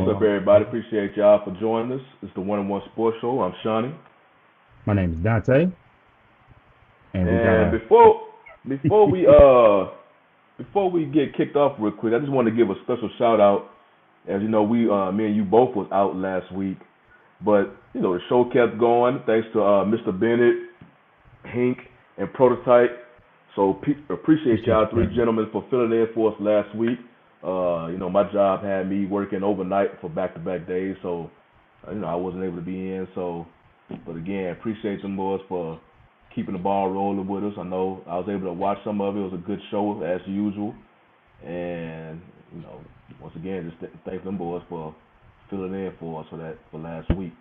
up, everybody? Appreciate y'all for joining us. It's the One on One Sports Show. I'm Shawnee. My name is Dante, and we got And before we get kicked off real quick, I just want to give a special shout out. As you know, me and you both was out last week, but the show kept going thanks to Mr. Bennett, Hink, and Prototype. So appreciate y'all three gentlemen for filling in for us last week. My job had me working overnight for back-to-back days, so I wasn't able to be in. So, but again, appreciate them boys for keeping the ball rolling with us. I know I was able to watch some of it. It was a good show as usual, and once again, just thank them boys for filling in for us for last week.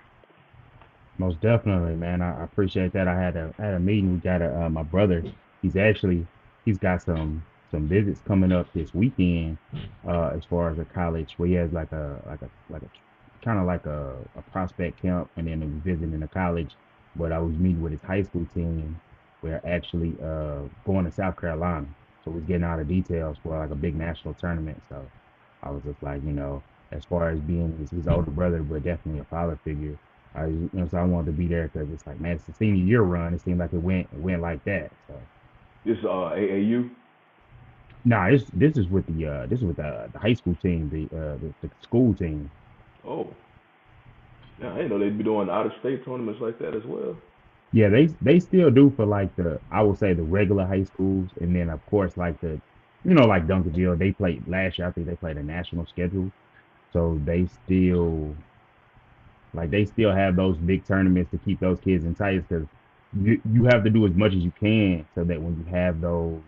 most definitely, man. I appreciate that. I had a meeting. We got my brother. He's got some visits coming up this weekend. As far as a college, where he has like a kind of like a prospect camp, and then he's visiting a college. But I was meeting with his high school team. We're actually going to South Carolina, so we're getting all the details for like a big national tournament. So I was just like, as far as being his older brother, but definitely a father figure. So I wanted to be there because it's like, man, it's the senior year run. It seemed like it went like that. So This AAU. nah, this is with the high school team, the school team. Oh, yeah, I didn't know they'd be doing out of state tournaments like that as well. Yeah, they still do for like I would say the regular high schools, and then of course like like Duncanville, they played last year. I think they played a national schedule, so they still have those big tournaments to keep those kids in tight because you have to do as much as you can so that when you have those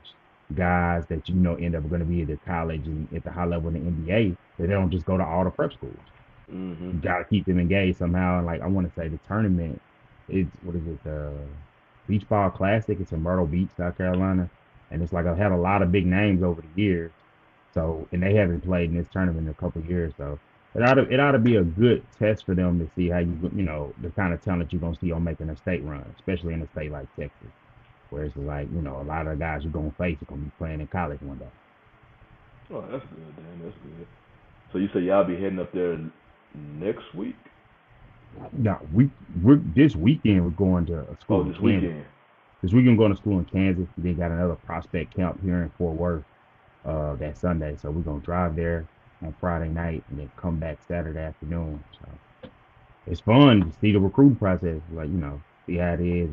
guys that end up going to be at the college and at the high level in the NBA, that they don't just go to all the prep schools. Hmm. You got to keep them engaged somehow. And like I want to say the tournament, it's what is it, the Beach Ball Classic? It's in Myrtle Beach, South Carolina, and it's like I've had a lot of big names over the years. So and they haven't played in this tournament in a couple of years. So it ought to be a good test for them to see how the kind of talent you're gonna see on making a state run, especially in a state like Texas, where it's like a lot of the guys you're gonna face are gonna be playing in college one day. Oh, that's good, Dan. That's good. So you say y'all be heading up there next week? Now we're this weekend we're going to a Oh, school in this Kansas. weekend. This weekend going to school in Kansas. They got another prospect camp here in Fort Worth that Sunday. So we're gonna drive there on Friday night and then come back Saturday afternoon. So it's fun to see the recruiting process, like see how it is.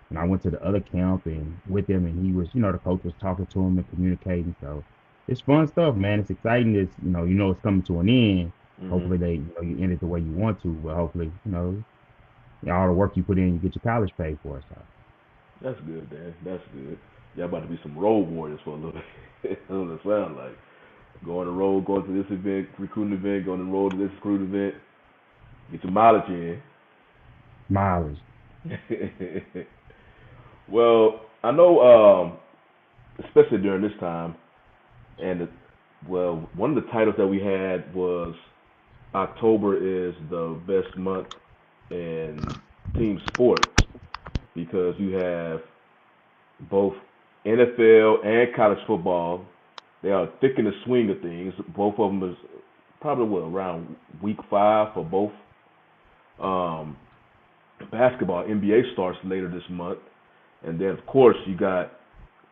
And I went to the other camp and with him, and he was, the coach was talking to him and communicating. So it's fun stuff, man. It's exciting. It's it's coming to an end. Hmm. Hopefully you end it the way you want to, but hopefully all the work you put in, you get your college paid for. So That's good, Dan. That's good. Y'all about to be some road warriors for a little bit. That's what it sounds like. Go on the road, going to this event, recruiting event, go on the road to this recruiting event, get your mileage in. mileage. Well, I know, especially during this time, and one of the titles that we had was October is the best month in team sports because you have both NFL and college football. They are thick in the swing of things. Both of them is probably around week 5 for both. Um, Basketball NBA starts later this month, and then of course you got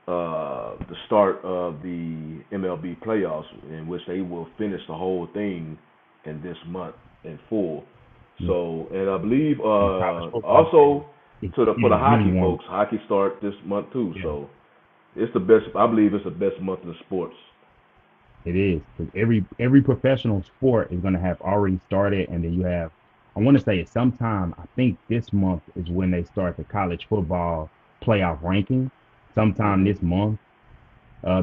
the start of the MLB playoffs, in which they will finish the whole thing in this month in full. Yeah. So, and I believe And college football, also for the you really hockey want. folks, hockey start this month too. Yeah. So it's the best. I believe it's the best month in sports. It is because every professional sport is going to have already started, and then you have. I want to say it's sometime. I think this month is when they start the college football playoff ranking. Sometime Hmm. this month,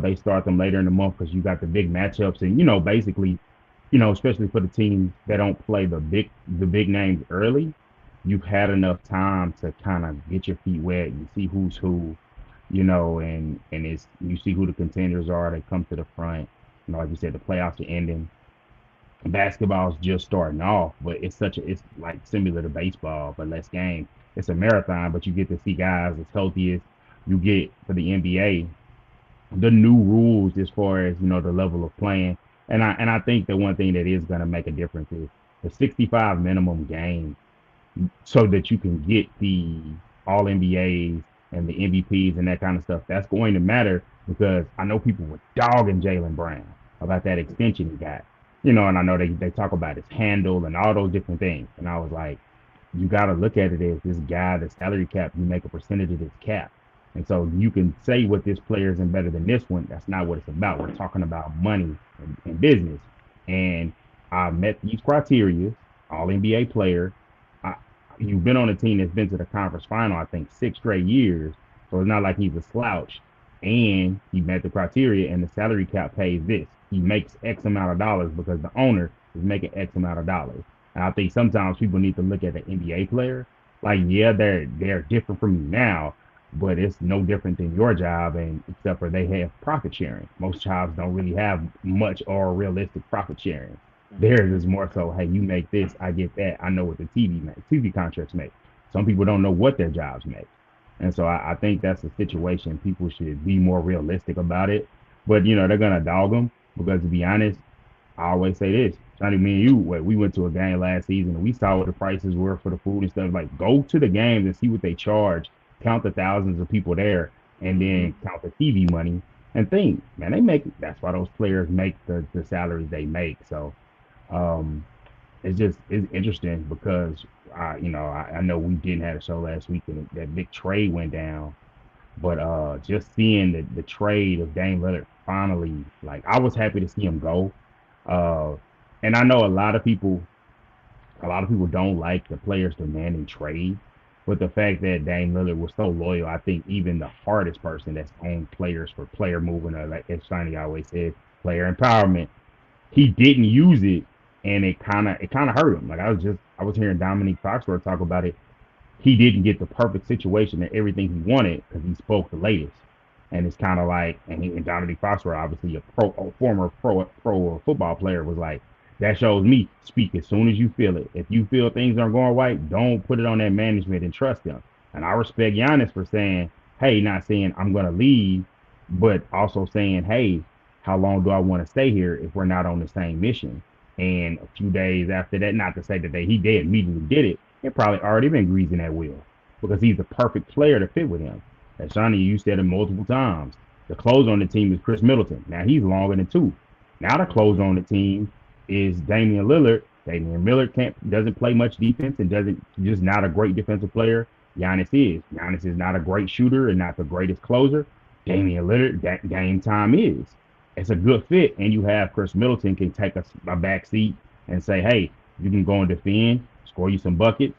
they start them later in the month because you got the big matchups, and basically, especially for the teams that don't play the big names early, you've had enough time to kind of get your feet wet. You see who's who, and it's you see who the contenders are. They come to the front. Like you said, the playoffs are ending. Basketball's just starting off, but it's like similar to baseball, but less games. It's a marathon, but you get to see guys as healthy as you get for the NBA. The new rules as far as the level of playing, and I think the one thing that is going to make a difference is the 65 minimum game so that you can get the all NBAs and the MVPs and that kind of stuff. That's going to matter because I know people were dogging Jalen Brown about that extension he got. And I know they talk about his handle and all those different things. And I was like, you got to look at it as this guy, the salary cap, you make a percentage of this cap. And so you can say what this player isn't better than this one. That's not what it's about. We're talking about money and business. And I met these criteria, all NBA player. I, you've been on a team that's been to the conference final, I think, 6 straight years. So it's not like he's a slouch. And he met the criteria, and the salary cap pays this. He makes X amount of dollars because the owner is making X amount of dollars. And I think sometimes people need to look at the NBA player. Like, yeah, they're different from you now, but it's no different than your job, and except for they have profit sharing. Most jobs don't really have much or realistic profit sharing. Theirs is more so, hey, you make this, I get that. I know what the TV contracts make. Some people don't know what their jobs make. And so I think that's a situation people should be more realistic about it. But they're gonna dog them because, to be honest, I always say this. Johnny, me and you, we went to a game last season and we saw what the prices were for the food and stuff. Like, go to the games and see what they charge, count the thousands of people there, and Mm-hmm. then count the TV money and think, man, that's why those players make the salaries they make. So um, it's interesting because I know we didn't have a show last week and that big trade went down, but just seeing the trade of Dame Lillard finally, like I was happy to see him go. Uh, and I know a lot of people don't like the players demanding trade, but the fact that Dame Lillard was so loyal, I think even the hardest person that's owned players for player movement, or like as Shiny always said, player empowerment, he didn't use it, and it kind of hurt him. Like I was hearing Dominique Foxworth talk about it. He didn't get the perfect situation and everything he wanted because he spoke the latest. And it's kind of like, and Dominique Foxworth, obviously a former pro football player, was like, that shows me speak as soon as you feel it. If you feel things aren't going right, don't put it on that management and trust them. And I respect Giannis for saying, hey, not saying I'm going to leave, but also saying, hey, how long do I want to stay here if we're not on the same mission? And a few days after that, not to say that he did immediately did it, it probably already been greasing that wheel because he's the perfect player to fit with him. As Shawnee, you said it multiple times. The close on the team is Chris Middleton. Now he's longer than two. Now the close on the team is Damian Lillard. Damian Lillard doesn't play much defense and doesn't just not a great defensive player. Giannis is. Giannis is not a great shooter and not the greatest closer. Damian Lillard, that game time is. It's a good fit, and you have Chris Middleton can take a back seat and say, hey, you can go and defend, score you some buckets.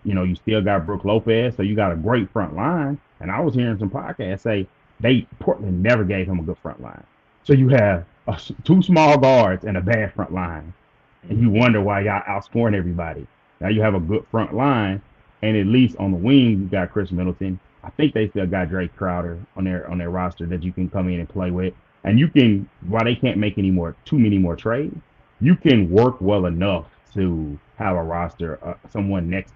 You still got Brook Lopez, so you got a great front line. And I was hearing some podcasts say Portland never gave him a good front line. So you have two small guards and a bad front line, and you Mm-hmm. wonder why y'all outscoring everybody. Now you have a good front line, and at least on the wing you got Chris Middleton. I think they still got Drake Crowder on their roster that you can come in and play with, and you can while they can't make too many more trades, you can work well enough to have a roster, someone next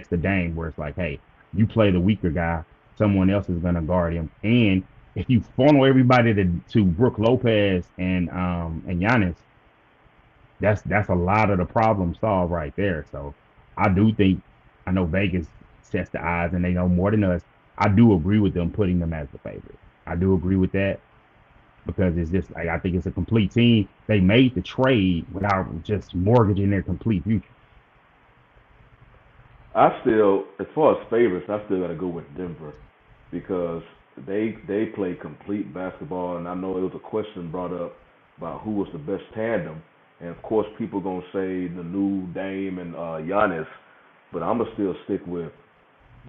to Dame, where it's like, hey, you play the weaker guy, someone else is gonna guard him, and if you funnel everybody to Brook Lopez and Giannis, that's a lot of the problem solved right there. So I do think I know Vegas sets the odds and they know more than us. I do agree with them putting them as the favorite. I do agree with that because it's just like I think it's a complete team. They made the trade without just mortgaging their complete future. I still, as far as favorites, I still got to go with Denver because they play complete basketball, and I know it was a question brought up about who was the best tandem, and of course people gonna say the new Dame and Giannis, but I'm gonna still stick with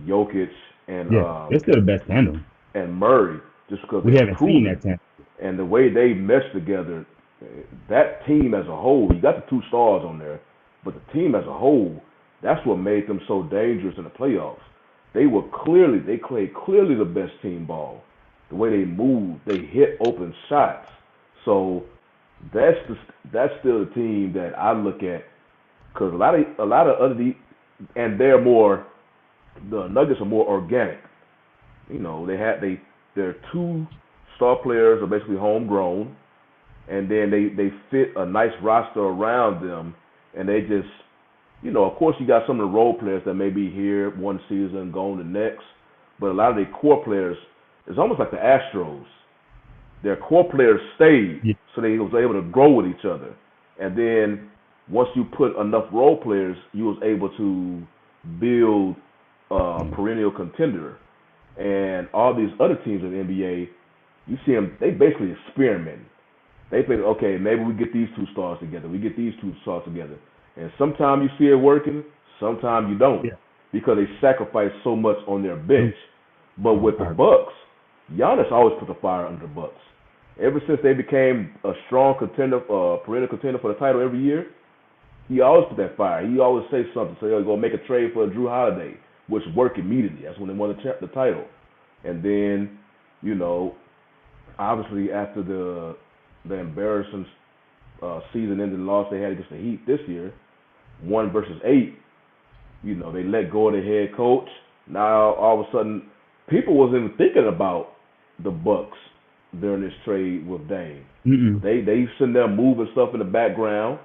Jokic and Yeah, they're still the best tandem. and Murray just because We they're haven't seen proven that tandem. and the way they mesh together. That team as a whole, you got the two stars on there, but the team as a whole, that's what made them so dangerous in the playoffs. They played clearly the best team ball. The way they moved, they hit open shots. So that's the that's still the team that I look at because a lot of and they're more the Nuggets are more organic. Their two star players are basically homegrown, and then they fit a nice roster around them, and they just of course, you got some of the role players that may be here one season, going the next, but a lot of the core players, it's almost like the Astros. Their core players stayed, Yeah. so they was able to grow with each other. And then once you put enough role players, you was able to build a Mm. perennial contender. And all these other teams in the NBA, you see them, they basically experimenting. They think, okay, maybe we get these two stars together. We get these two stars together. And sometimes you see it working, sometimes you don't, Yeah. because they sacrifice so much on their bench. True. But with the Or- Bucks, Giannis always put the fire under the Bucks. Ever since they became a strong contender, perennial contender for the title every year, he always put that fire. He always say something. So he'll go make a trade for Drew Holiday, which worked immediately. That's when they won the title. And then, you know, obviously after the embarrassing season-ending loss they had against the Heat this year, 1 versus 8, they let go of their head coach. Now all of a sudden, people wasn't even thinking about the Bucks during this trade with Dame. Mm-mm. They sitting there moving stuff in the background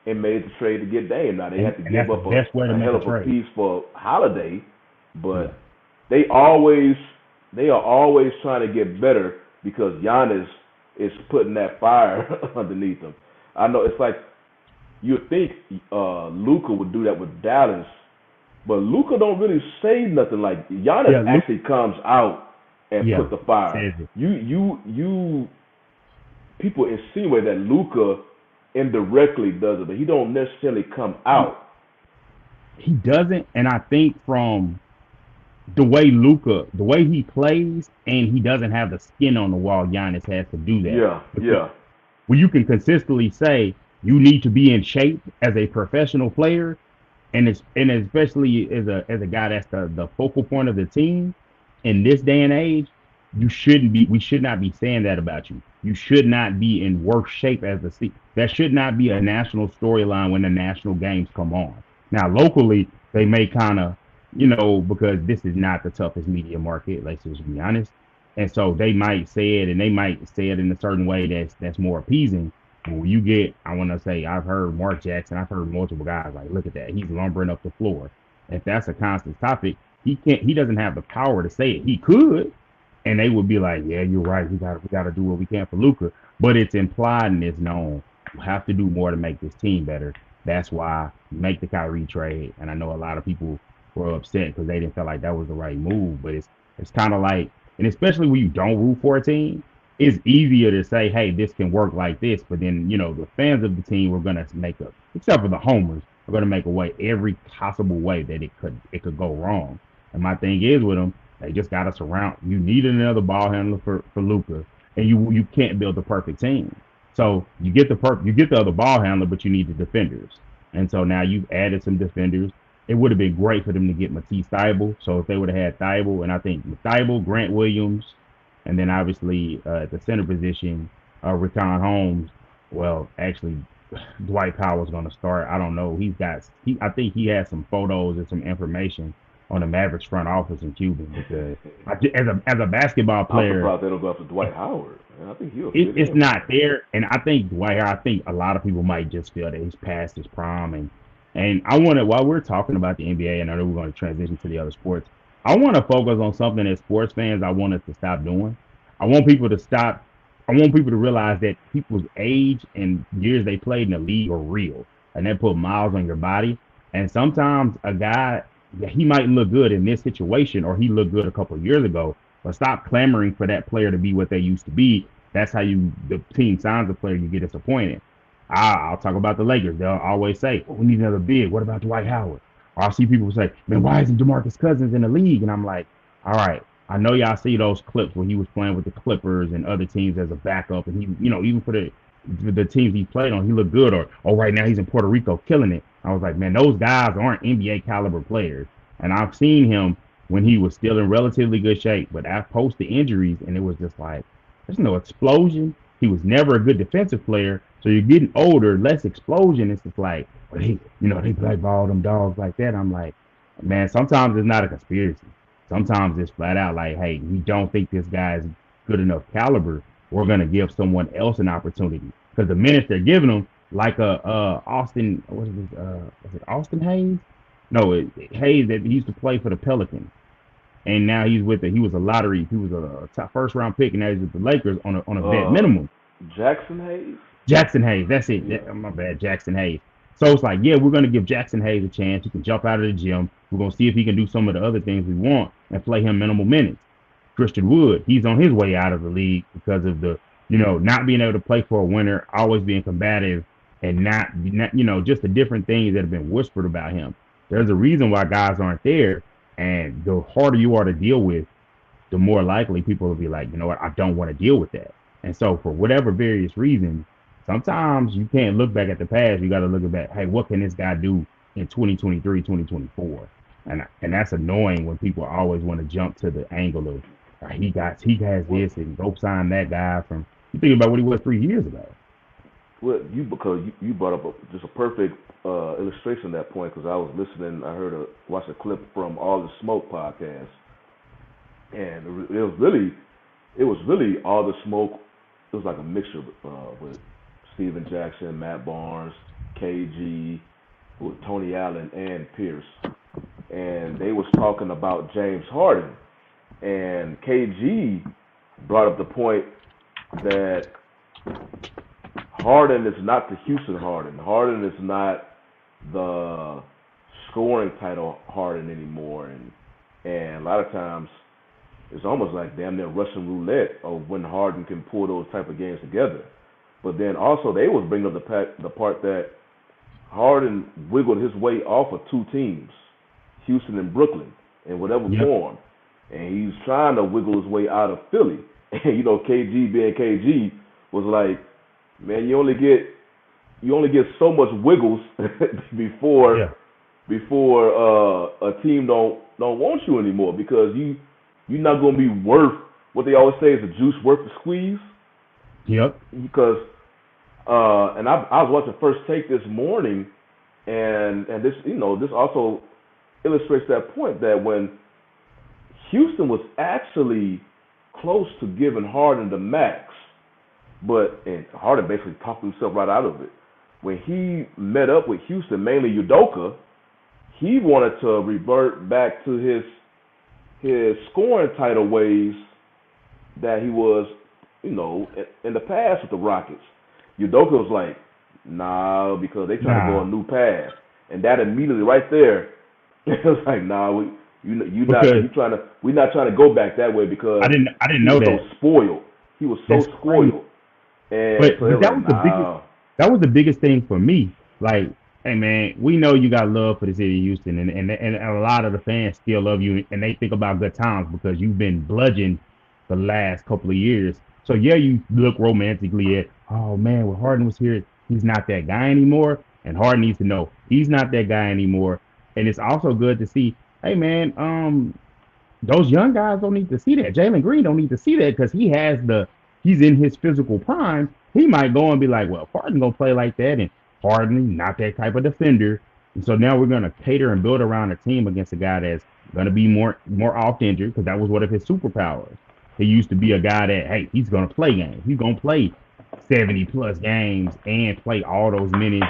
and made the trade to get Dame. Now they had to And that's give the up best way to a make hell a of a trade. piece for Holiday, Yeah. but they always they are always trying to get better because Giannis is putting that fire underneath them. I know it's like you think Luka would do that with Dallas, but Luka don't really say nothing. Like Yeah. Giannis actually comes out and Yeah. put the fire. Says it. You people insinuate that Luka indirectly does it, but he don't necessarily come out. He doesn't, and I think from the way he plays, and he doesn't have the skin on the wall. Giannis has to do that Yeah, because yeah, when you can consistently say you need to be in shape as a professional player, and especially as a guy that's the focal point of the team in this day and age, we should not be saying that about you. You should not be in worse shape as the that should not be a national storyline when the national games come on. Now locally they may kind of, because this is not the toughest media market, let's just be honest. And so they might say it, and they might say it in a certain way that's more appeasing. But when you get, I want to say, I've heard Mark Jackson, I've heard multiple guys like, look at that, he's lumbering up the floor. If that's a constant topic, he doesn't have the power to say it. He could, and they would be like, yeah, you're right. We gotta do what we can for Luka. But it's implied and it's known. You have to do more to make this team better. That's why you make the Kyrie trade. And I know a lot of people were upset because they didn't feel like that was the right move. But it's kind of like, and especially when you don't root for a team, it's easier to say, hey, this can work like this. But then, the fans of the team were gonna except for the homers, are gonna make a way every possible way that it could go wrong. And my thing is with them, they just got to surround. You need another ball handler for Luka, and you can't build the perfect team. So you get the other ball handler, but you need the defenders. And so now you've added some defenders. It would have been great for them to get Matisse Thybulle. So if they would have had Thybulle, and I think Thybulle, Grant Williams, and then obviously at the center position, Rickon Holmes. Well, actually, Dwight Powell's going to start. I don't know. I think he has some photos and some information on the Mavericks front office in Cuban because as a basketball I'm player, surprised they don't go after Dwight Howard. Man, I think he'll fit it's in. not there. And I think Dwight, I think a lot of people might just feel that he's past his prime. And I want to, while we're talking about the NBA, and I know we're going to transition to the other sports, I want to focus on something as sports fans I want us to stop doing. I want people to stop. I want people to realize that people's age and years they played in the league are real, and they put miles on your body. And sometimes a guy, yeah, he might look good in this situation, or he looked good a couple of years ago. But stop clamoring for that player to be what they used to be. That's how the team signs a player, you get disappointed. I'll talk about the Lakers. They'll always say, oh, we need another big. What about Dwight Howard? Or I'll see people say, man, why isn't DeMarcus Cousins in the league? And I'm like, all right, I know y'all see those clips where he was playing with the Clippers and other teams as a backup. And he, even for the teams he played on, he looked good. Or right now he's in Puerto Rico killing it. I was like, man, those guys aren't NBA caliber players. And I've seen him when he was still in relatively good shape. But after post the injuries, and it was just like, there's no explosion. He was never a good defensive player. So you're getting older, less explosion. It's just like, well, they blackball them dogs like that. I'm like, man, sometimes it's not a conspiracy. Sometimes it's flat out like, hey, we don't think this guy is good enough caliber. We're going to give someone else an opportunity. Because the minutes they're giving him, like a Austin, what is it? Was it Austin Hayes? No, Hayes that he used to play for the Pelicans, and now he's with the he was a lottery, he was a top first round pick, and now he's with the Lakers on a vet Uh, minimum. Jackson Hayes. Jackson Hayes, that's it. Yeah. My bad, Jackson Hayes. So it's like, yeah, we're gonna give Jackson Hayes a chance. He can jump out of the gym. We're gonna see if he can do some of the other things we want and play him minimal minutes. Christian Wood, he's on his way out of the league because of the, not being able to play for a winner, always being combative, and not just the different things that have been whispered about him. There's a reason why guys aren't there, and the harder you are to deal with, the more likely people will be like, you know what, I don't want to deal with that. And so, for whatever various reasons, sometimes you can't look back at the past. You got to look back, hey, what can this guy do in 2023, 2024? And that's annoying when people always want to jump to the angle of he has What? this and go sign that guy from. You think about what he was 3 years ago. Well, because you brought up just a perfect illustration of that point. Because I was listening, watched a clip from All the Smoke podcast, and it was really All the Smoke. It was like a mixture with Steven Jackson, Matt Barnes, KG, with Tony Allen and Pierce, and they was talking about James Harden, and KG brought up the point that Harden is not the Houston Harden. Harden is not the scoring title Harden anymore, and a lot of times it's almost like damn near Russian roulette of when Harden can pull those type of games together. But then also they was bringing up the part that Harden wiggled his way off of two teams, Houston and Brooklyn, in whatever Yep. form, and he's trying to wiggle his way out of Philly. And KG being KG was like, man, you only get so much wiggles before Yeah. a team don't want you anymore because you're not gonna be worth what they always say is the juice worth the squeeze Yep. because and I was watching First Take this morning and this also illustrates that point that when Houston was actually close to giving Harden the max, and Harden basically talked himself right out of it. When he met up with Houston, mainly Udoka, he wanted to revert back to his scoring title ways that he was, in the past with the Rockets. Udoka was like, nah, because they trying to go a Nah, new path, and that immediately right there, it was like, nah, because we're not trying to go back that way because I didn't he know was so that. spoiled. He was so That's crazy. spoiled, and But so it but was that like, was the biggest nah, that was the biggest thing for me. Like, hey man, we know you got love for the city of Houston, and a lot of the fans still love you, and they think about good times because you've been bludgeoned the last couple of years. So yeah, you look romantically at, oh man, when Harden was here, he's not that guy anymore, and Harden needs to know he's not that guy anymore. And it's also good to see, hey man, those young guys don't need to see that. Jalen Green don't need to see that because he's in his physical prime. He might go and be like, well, Harden gonna play like that, and Harden not that type of defender. And so now we're gonna cater and build around a team against a guy that's gonna be more oft injured because that was one of his superpowers. He used to be a guy that, hey, he's gonna play games. He's gonna play 70 plus games and play all those minutes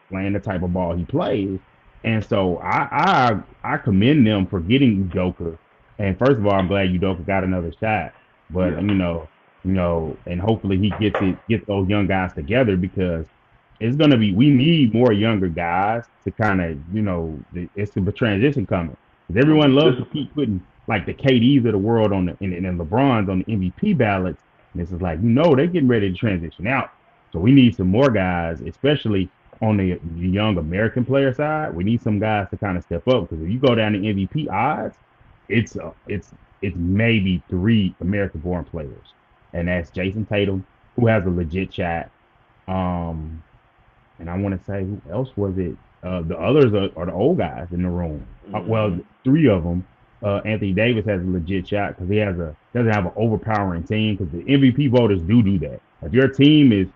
playing the type of ball he plays. And so I commend them for getting Udoka. And first of all, I'm glad Udoka got another shot. But yeah, and hopefully he gets those young guys together because it's gonna be we need more younger guys to kind of it's a transition coming. Because everyone this loves to keep putting like the KDs of the world on and LeBrons on the MVP ballots. And this is like they're getting ready to transition out. So we need some more guys, especially on the young American player side. We need some guys to kind of step up because if you go down the MVP odds, it's it's maybe three American born players, and that's Jason Tatum, who has a legit shot. Um, and I want to say who else was it? The others are the old guys in the room. Well, hmm three of them. Anthony Davis has a legit shot because he doesn't have an overpowering team because the MVP voters do that. If your team is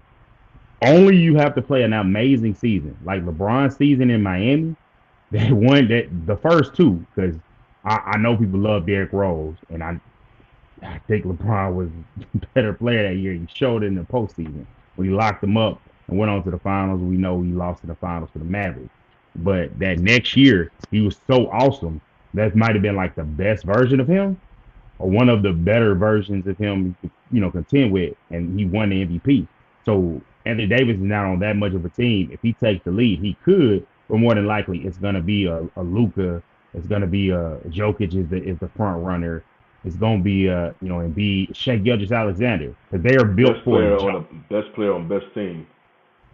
only you have to play an amazing season, like LeBron's season in Miami. They won that the first two because I know people love Derrick Rose, and I think LeBron was a better player that year. He showed it in the postseason when he locked them up. and went on to the finals. We know he lost in the finals to the Mavericks. But that next year, he was so awesome. That might have been like the best version of him or one of the better versions of him, contend with, and he won the MVP. So Anthony Davis is not on that much of a team. If he takes the lead, he could, but more than likely, it's going to be a Luka. It's going to be a Jokic is the front runner. It's going to be Embiid, Shea Gilgeous-Alexander, because they are built Best for player each on other. the best player on best team.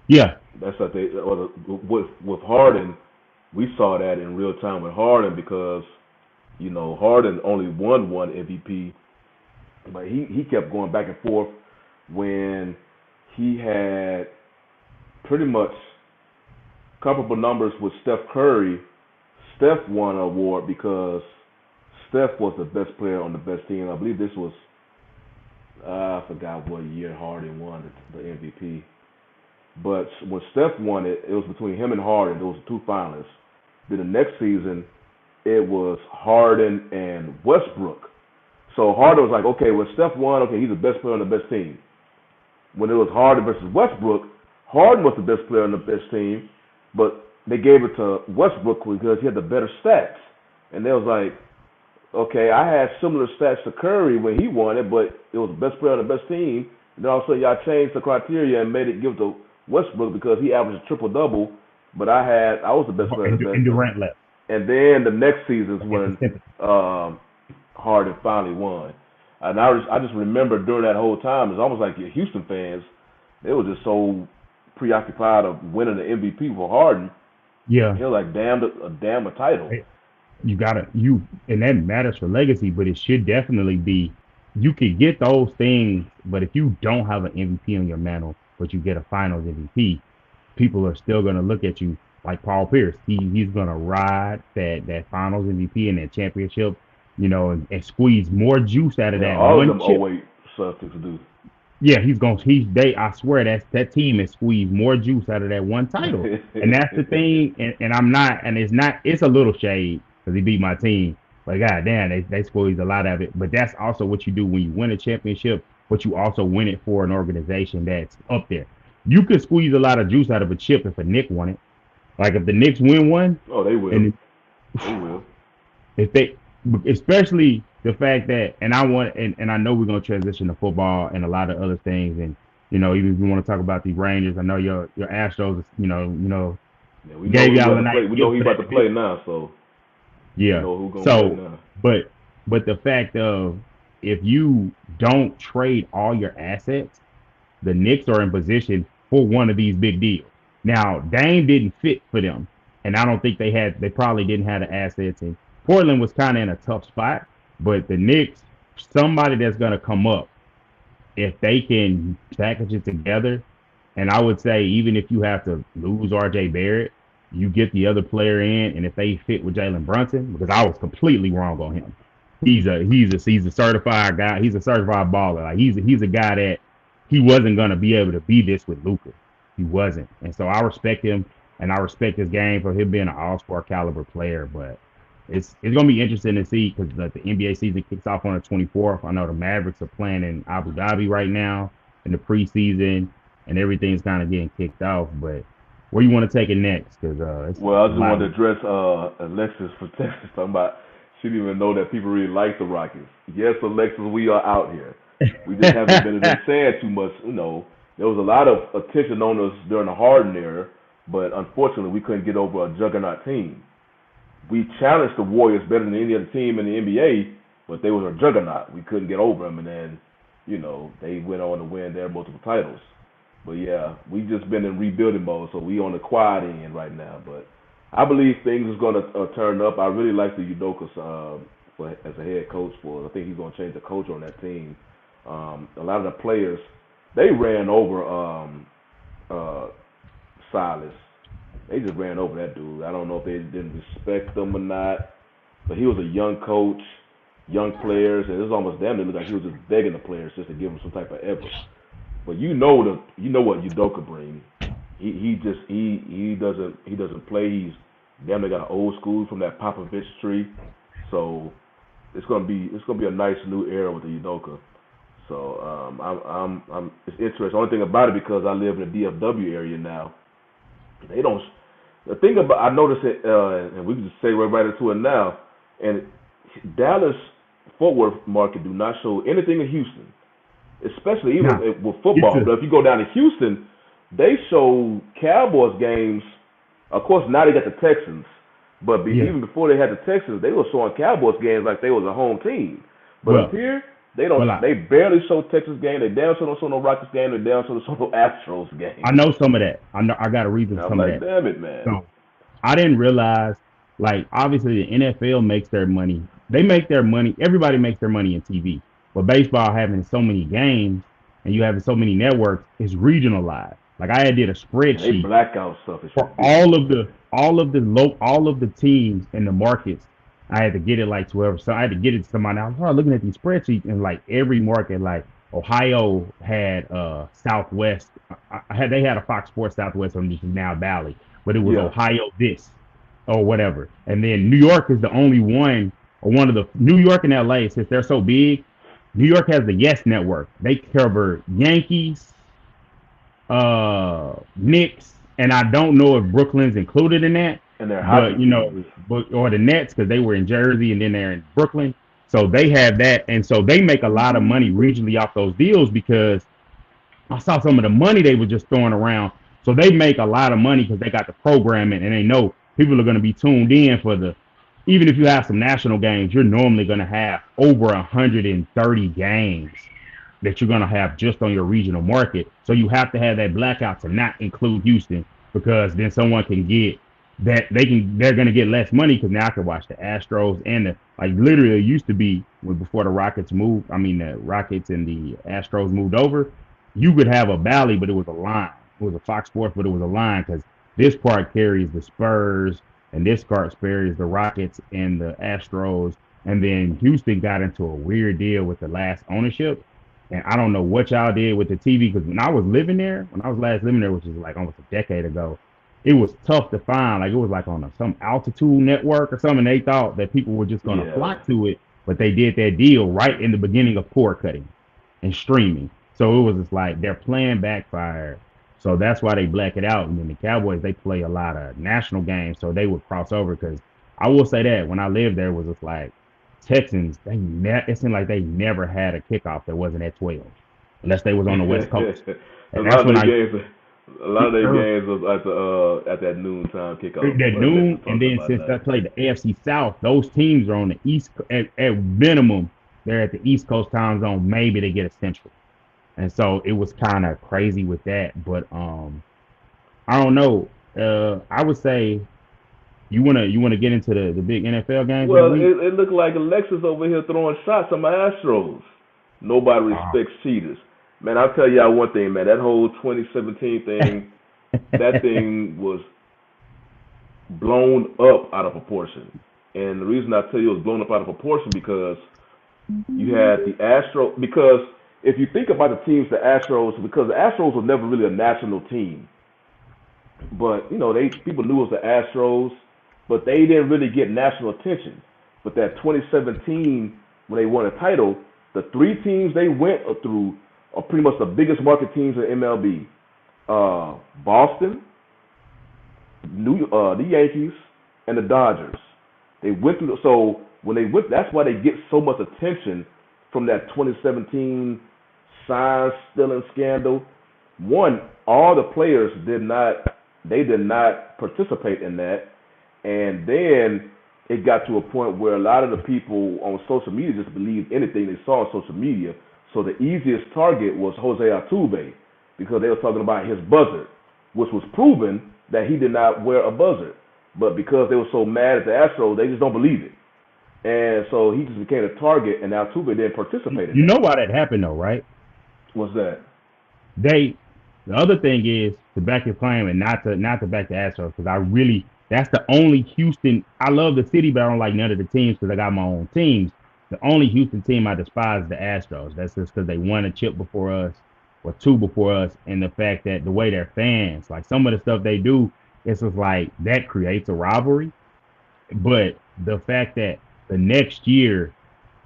Yeah, That's what they with Harden. We saw that in real time with Harden because Harden only won one MVP, but he kept going back and forth when he had pretty much comparable numbers with Steph Curry. Steph won an award because Steph was the best player on the best team. I believe this was I forgot what year Harden won the MVP. But when Steph won it, it was between him and Harden. Those were two finalists. Then the next season, it was Harden and Westbrook. So Harden was like, okay, when Steph won, okay, he's the best player on the best team. When it was Harden versus Westbrook, Harden was the best player on the best team, but they gave it to Westbrook because he had the better stats. And they was like, okay, I had similar stats to Curry when he won it, but it was the best player on the best team. And then all of a sudden, y'all changed the criteria and made it give to Westbrook because he averaged a triple double, but I was the best player on the and best. Durant left. And then the next season's It's a when simple. um, Harden finally won. And I just remember during that whole time, it's almost like your Houston fans, they were just so preoccupied of winning the MVP for Harden. Yeah, He was like, damn a title. you gotta and that matters for legacy, but it should definitely be you could get those things, but if you don't have an MVP on your mantle, but you get a finals MVP, people are still gonna look at you like Paul Pierce. He's gonna ride that finals MVP and that championship, and squeeze more juice out of And that all of one them chip. 08 Celtics do. Yeah, I swear that team is squeezed more juice out of that one title. And that's the thing, and I'm not, and it's a little shade because he beat my team. But god damn, they squeezed a lot of it. But that's also what you do when you win a championship, but you also win it for an organization that's up there. You could squeeze a lot of juice out of a chip if a Knick won it. Like if the Knicks win one, Oh, they will. and They will. if they, especially the fact that, and I want, and I know we're gonna transition to football and a lot of other things, and even if you want to talk about the Rangers, I know your Astros, Yeah, we know gave who y'all about a to nice play. We know gift who for about that to play division. now, so we Yeah. know who's gonna play So, now. but the fact of if you don't trade all your assets, the Knicks are in position for one of these big deals. Now, Dame didn't fit for them, and I don't think they probably didn't have the assets. And Portland was kind of in a tough spot, but the Knicks, somebody that's going to come up, if they can package it together, and I would say even if you have to lose RJ Barrett, you get the other player in, and if they fit with Jalen Brunson, because I was completely wrong on him. He's a certified guy. He's a certified baller. Like he's a guy that he wasn't gonna be able to be this with Luka. He wasn't, and so I respect him, and I respect his game for him being an All Star caliber player. But it's gonna be interesting to see because the NBA season kicks off on the 24th. I know the Mavericks are playing in Abu Dhabi right now in the preseason, and everything's kind of getting kicked off. But where you want to take it next? Because Well, I it's a just lot. wanted to address Alexis for Texas talking about she didn't even know that people really like the Rockets. Yes, Alexis, we are out here. We just haven't been saying too much. There was a lot of attention on us during the Harden era, but unfortunately, we couldn't get over a juggernaut team. We challenged the Warriors better than any other team in the NBA, but they was a juggernaut. We couldn't get over them, and then, they went on to win their multiple titles. But yeah, we just been in rebuilding mode, so we on the quiet end right now. But I believe things is gonna turn up. I really like the Udokas as a head coach for. I think he's gonna change the culture on that team. A lot of the players they ran over uh, Silas. They just ran over that dude. I don't know if they didn't respect him or not, but he was a young coach, young players, and it was almost damn near like he was just begging the players just to give him some type of effort. But you know what Udoka brings. He doesn't play. He's damn near got an old school from that Popovich tree. So it's gonna be a nice new era with the Udoka. So I'm it's interesting. The only thing about it because I live in the DFW area now, they don't. The thing about I noticed it, and we can just say right into it now. And Dallas Fort Worth market do not show anything in Houston, especially even Now, with it's football. a But if you go down to Houston, they show Cowboys games. Of course, now they got the Texans, but yeah. even before they had the Texans, they were showing Cowboys games like they was a home team. But up Well, here, they don't. well, I, They barely show Texas game. They damn sure don't show no Rockets game. They damn sure don't show no Astros I game. know some of that. I know I got a reason And for I'm some of like, that. damn it, man. So I didn't realize, like, obviously the NFL makes their money. They make their money. Everybody makes their money in TV. But baseball having so many games and you having so many networks is regionalized. Like I did a And they spreadsheet blackout stuff is for ridiculous. all of the teams and the markets. I had to get it like to whoever. So I had to get it to somebody. I was looking at these spreadsheets and like every market, like Ohio had Southwest. They had a Fox Sports Southwest on this is now Valley, but it was Yeah. Ohio this or whatever. And then New York is the only one or one of the New York and LA since they're so big. New York has the Yes Network. They cover Yankees, Knicks, and I don't know if Brooklyn's included in that, And their hockey but teams. or the Nets because they were in Jersey and then they're in Brooklyn, so they have that, and so they make a lot of money regionally off those deals because I saw some of the money they were just throwing around, so they make a lot of money because they got the programming and they know people are going to be tuned in for the. Even if you have some national games, you're normally going to have over 130 games that you're going to have just on your regional market. So you have to have that blackout to not include Houston because then someone can get that they're going to get less money because now I can watch the Astros and the like literally it used to be before the Rockets moved. I mean the Rockets and the Astros moved over. You could have a valley, but it was a line. It was a Fox Sports, but it was a line because this part carries the Spurs and this part carries the Rockets and the Astros. And then Houston got into a weird deal with the last ownership and I don't know what y'all did with the TV because when I was living there, when I was last living there, which was like almost a decade ago, it was tough to find. Like it was like on some altitude network or something. They thought that people were just going to Yeah. flock to it, but they did that deal right in the beginning of cord cutting and streaming. So it was just like their plan backfired. So that's why they black it out. And then the Cowboys, they play a lot of national games, so they would cross over. Because I will say that when I lived there, it was just like Texans, it seemed like they never had a kickoff that wasn't at 12, unless they was on the West Coast. a And lot that's of when their I games, a lot of their er, games was at that noontime kickoff. that But let's noon, just and talk then about since I that. played the AFC South, those teams are on the East at minimum. They're at the East Coast time zone. Maybe they get a Central, and so it was kind of crazy with that. But I don't know. I would say you wanna get into the big NFL games this Well, week. it looked like Alexis over here throwing shots on my Astros. Nobody Uh, respects cheaters. Man, I'll tell y'all one thing, man. That whole 2017 thing, that thing was blown up out of proportion. And the reason I tell you it was blown up out of proportion because you had the Astros. Because if you think about the teams, the Astros, because the Astros was never really a national team. But they people knew it was the Astros, but they didn't really get national attention. But that 2017, when they won a title, the three teams they went through are pretty much the biggest market teams in MLB. Boston, the Yankees, and the Dodgers. They went through. So when they went, that's why they get so much attention from that 2017 sign stealing scandal. One, all the players did not. They did not participate in that, and then it got to a point where a lot of the people on social media just believed anything they saw on social media. So the easiest target was Jose Altuve because they were talking about his buzzard, which was proven that he did not wear a buzzard. But because they were so mad at the Astros, they just don't believe it. And so he just became a target, and Altuve didn't participate in you know that. why that happened though, right? What's that? They the other thing is to back your claim and not to back the Astros because I really that's the only Houston. I love the city, but I don't like none of the teams because I got my own teams. The only Houston team I despise is the Astros. That's just because they won a chip before us or two before us, and the fact that the way their fans, like some of the stuff they do, it's just like that creates a rivalry. But the fact that the next year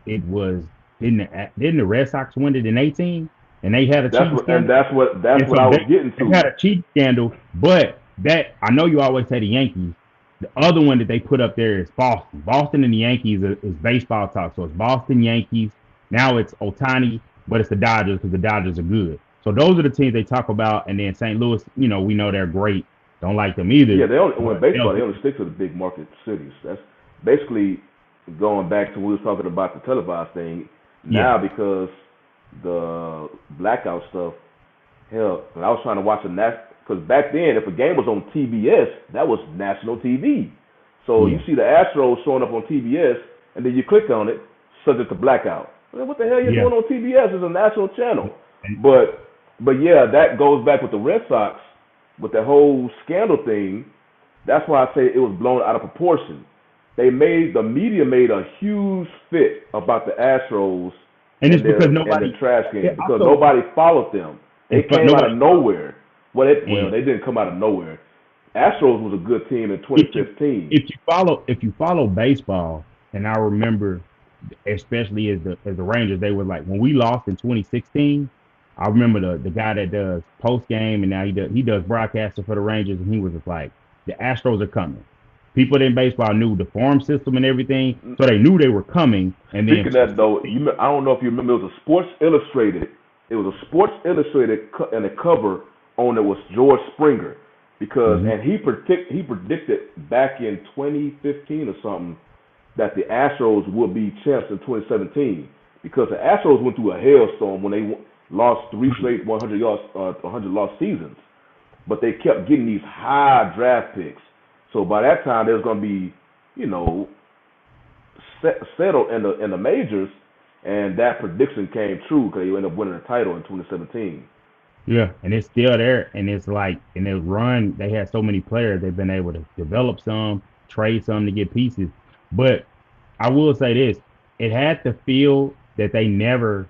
it was Didn't the Red Sox win it in 18? And they had a That's cheating what, and scandal. that's And what so I was getting they to. had a cheating scandal. But that I know you always say the Yankees. The other one that they put up there is Boston. Boston and the Yankees is baseball talk. So it's Boston Yankees. Now it's Otani, but it's the Dodgers because the Dodgers are good. So those are the teams they talk about. And then St. Louis, we know they're great. Don't like them Yeah, either. they only when But baseball they only stick to the big market cities. That's basically going back to what we was talking about the televised thing. yeah, Now because the blackout stuff, hell, when I was trying to watch because back then if a game was on TBS, that was national TV. So you yeah, see the Astros showing up on TBS, and then you click on it, subject to blackout. Well, what the hell are you yeah. doing on TBS? It's a national channel. And, But yeah, that goes back with the Red Sox with the whole scandal thing. That's why I say it was blown out of proportion. The media made a huge fit about the Astros and it's because and their nobody. trash Yeah, can because also, nobody followed them. They but came out nobody of followed. nowhere. And They didn't come out of nowhere. Astros was a good team in if you 2015. if you follow baseball, and I remember especially as the Rangers, they were like when we lost in 2016. I remember the guy that does post game and now he does broadcasting for the Rangers, and he was just like the Astros are coming. People in baseball knew the farm system and everything, so they knew they were coming. And then Speaking of that though, I don't know if you remember, it was a Sports Illustrated. It was a Sports Illustrated and the cover on it was George Springer because mhm, and he predicted back in 2015 or something that the Astros would be champs in 2017 because the Astros went through a hailstorm when they lost three straight 100 lost seasons, but they kept getting these high draft picks. So by that time, there's going to be, you know, settled in the majors, and that prediction came true because they ended up winning the title in 2017. yeah, and it's still there, and it's like in their run, they had so many players they've been able to develop some, trade some to get pieces. But I will say this: it had to feel that they never.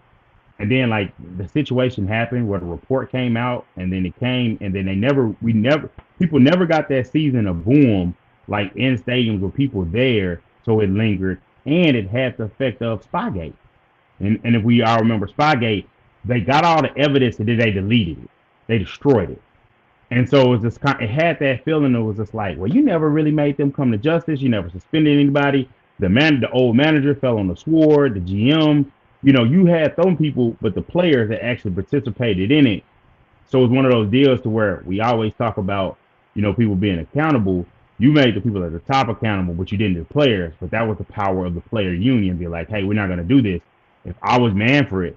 And then like the situation happened where the report came out, and then it came, and then people never got that season of boom like in stadiums with people there, so it lingered, and it had the effect of Spygate. And if we all remember Spygate, they got all the evidence and then they deleted it, they destroyed it, and so it was just it had that feeling. It was just like, well, you never really made them come to justice. You never suspended anybody. The old manager fell on the sword. The GM, you had some people, but the players that actually participated in it. So it's one of those deals to where we always talk about, people being accountable. You made the people at the top accountable, but you didn't do players. But that was the power of the player union. Be like, hey, we're not going to do this. If I was Manfred,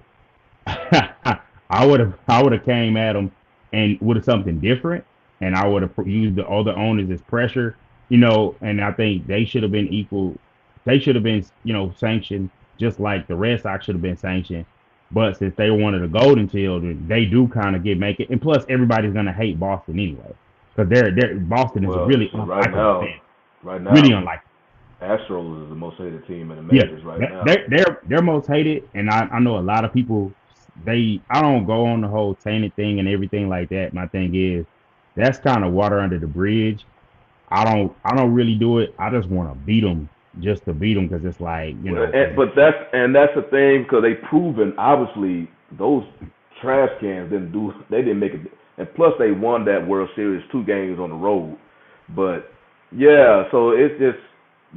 I would have came at them and would have something different, and I would have used the other owners as pressure, and I think they should have been equal. They should have been, sanctioned just like the Red Sox should have been sanctioned. But since they wanted the Golden Children, they do kind of make it, and plus everybody's gonna hate Boston anyway because they're Boston is a Well, really so right unlikable now, fan, right really now, unlikable. Astros is the most hated team in the Yeah, majors right now. they're most hated, and I know a lot of people. I don't go on the whole tainted thing and everything like that. My thing is that's kind of water under the bridge. I don't really do it. I just want to beat them just to beat them because it's like because But that's the thing because they proven obviously those trash cans didn't do they didn't make it, and plus they won that World Series 2 games on the road. But yeah, so it's just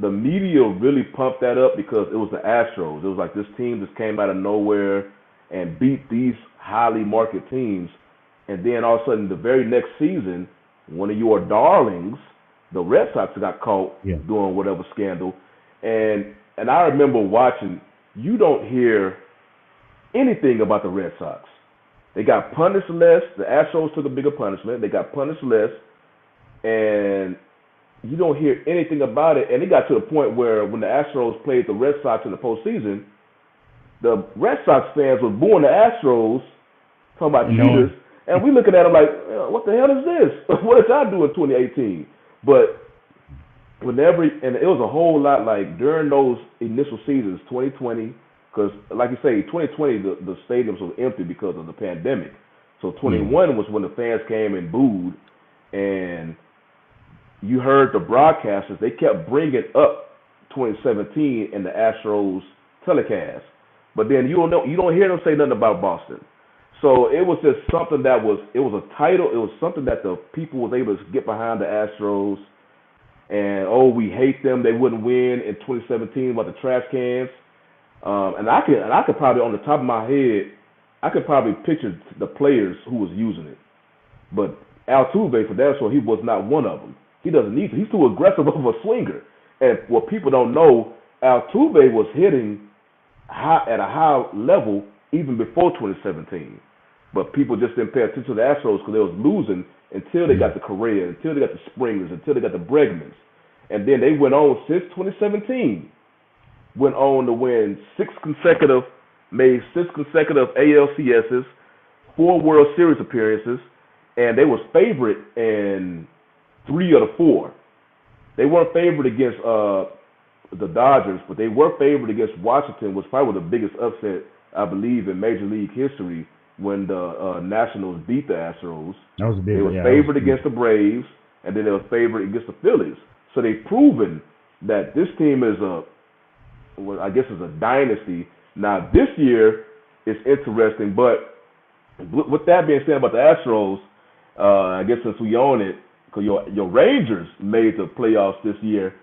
the media really pumped that up because it was the Astros. It was like this team just came out of nowhere and beat these highly market teams, and then all of a sudden the very next season, one of your darlings, the Red Sox, got caught yeah, doing whatever scandal, and I remember watching. You don't hear anything about the Red Sox. They got punished less. The Astros took a bigger punishment. They got punished less, and you don't hear anything about it. And it got to the point where when the Astros played the Red Sox in the postseason, the Red Sox fans were booing the Astros, talking about and cheaters, knowing and we looking at them like, what the hell is this? What did y'all do in 2018? But whenever, and it was a whole lot like during those initial seasons, 2020, because like you say, 2020 the stadiums were empty because of the pandemic. So yeah, 21 was when the fans came and booed, and you heard the broadcasters, they kept bringing up 2017 in the Astros telecast. but then you don't hear them say nothing about Boston. So it was just something it was a title. It was something that the people was able to get behind the Astros. And we hate them. They wouldn't win in 2017 about the trash cans. And I could probably on the top of my head, I could probably picture the players who was using it. But Altuve, for that, so he was not one of them. He doesn't need to. He's too aggressive of a swinger. And what people don't know, Altuve was hitting at a high level even before 2017. But people just didn't pay attention to the Astros because they was losing until they got the Correa, until they got the Springers, until they got the Bregmans. And then they went on since 2017, went on to win made six consecutive ALCSs, 4 World Series appearances, and they was favorite in 3 of the 4. They weren't favored against the Dodgers, but they were favored against Washington, which probably was the biggest upset, I believe, in Major League history when the Nationals beat the Astros. That was a big, they were favored against the Braves, and then they were favored against the Phillies. So they've proven that this team is a dynasty. Now this year is interesting, but with that being said about the Astros, I guess since we own it, because your Rangers made the playoffs this year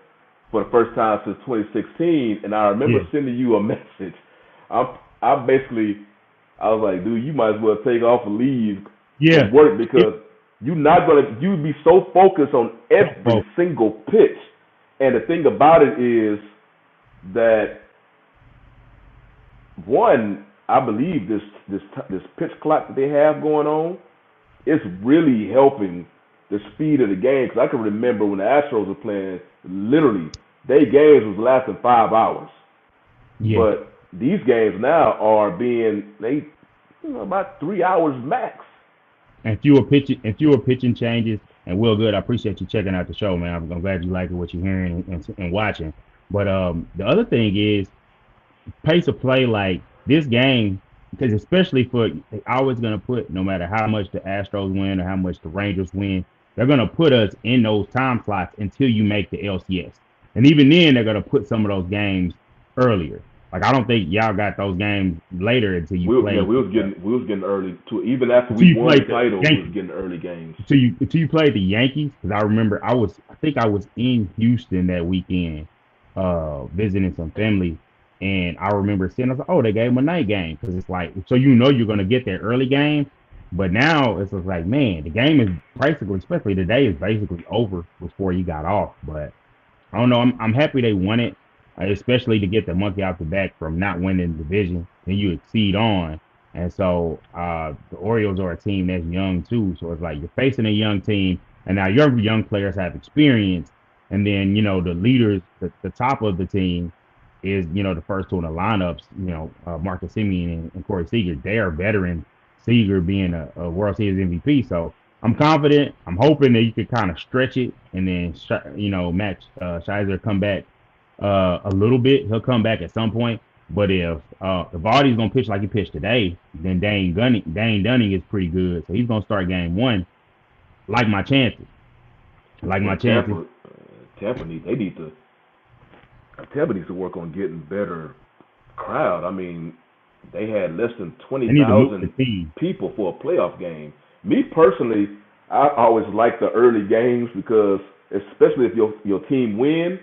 for the first time since 2016, and I remember sending you a message. I was like, dude, you might as well take off and leave from work because you'd be so focused on every single pitch. And the thing about it is that one, I believe this pitch clock that they have going on is really helping the speed of the game. Because I can remember when the Astros were playing, literally, their games was lasting 5 hours. Yeah. But these games now are being about 3 hours max. And fewer pitching changes. And Will Good, I appreciate you checking out the show, man. I'm glad you like what you're hearing and watching. But the other thing is pace of play, like this game, because especially they're always going to put, no matter how much the Astros win or how much the Rangers win, they're going to put us in those time slots until you make the LCS. And even then, they're going to put some of those games earlier. Like, I don't think y'all got those games later until you played. Yeah, we was getting early too. Even after we won the title, we was getting early games. Until you played the Yankees, because I remember I think I was in Houston that weekend, visiting some family, and I remember seeing, I was like, oh, they gave them a night game, because it's like, so you're gonna get that early game, but now it's just like, man, the game is basically, especially today, is basically over before you got off. But I don't know. I'm happy they won it. Especially to get the monkey out the back from not winning the division, and you exceed on. And so the Orioles are a team that's young too. So it's like you're facing a young team, and now your young players have experience. And then, the leaders, the top of the team is, the first two in the lineups, Marcus Semien and Corey Seager. They are veterans, Seager being a World Series MVP. So I'm confident. I'm hoping that you could kind of stretch it, and then, Max Scherzer come back a little bit. He'll come back at some point. But if Vardy's gonna pitch like he pitched today, then Dane Dunning is pretty good. So he's gonna start game 1. Like my chances. Tampa needs to work on getting better crowd. I mean, they had less than 20,000 people for a playoff game. Me personally, I always like the early games because, especially if your team wins,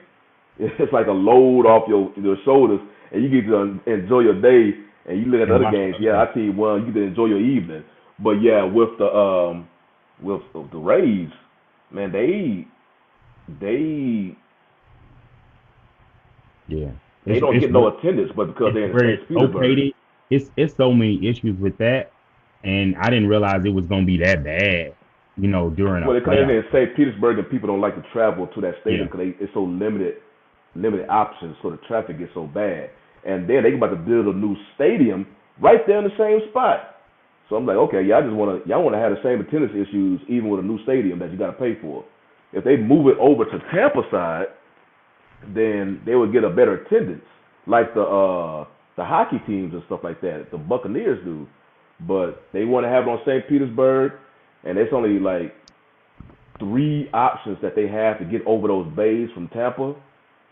it's like a load off your shoulders, and you get to enjoy your day. And you look at the other games, our team won. You get to enjoy your evening. But yeah, with the Rays, man, they don't get no attendance, but because they're in St. Petersburg. It's so many issues with that, and I didn't realize it was gonna be that bad. During because they're in St. Petersburg, and people don't like to travel to that stadium because it's so limited options, so the traffic gets so bad. And then they about to build a new stadium right there in the same spot. So I'm like, okay, y'all want to have the same attendance issues even with a new stadium that you got to pay for. If they move it over to Tampa side, then they would get a better attendance, like the hockey teams and stuff like that. The Buccaneers do, but they want to have it on St. Petersburg, and it's only like 3 options that they have to get over those bays from Tampa.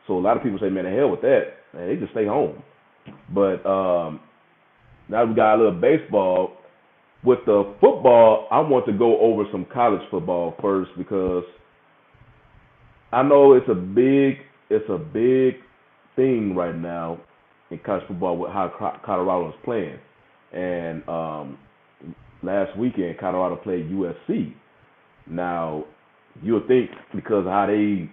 So a lot of people say, man, the hell with that. Man, they just stay home. But now we got a little baseball. With the football, I want to go over some college football first because I know it's a big thing right now in college football with how Colorado is playing. And last weekend, Colorado played USC. Now, you would think because of how they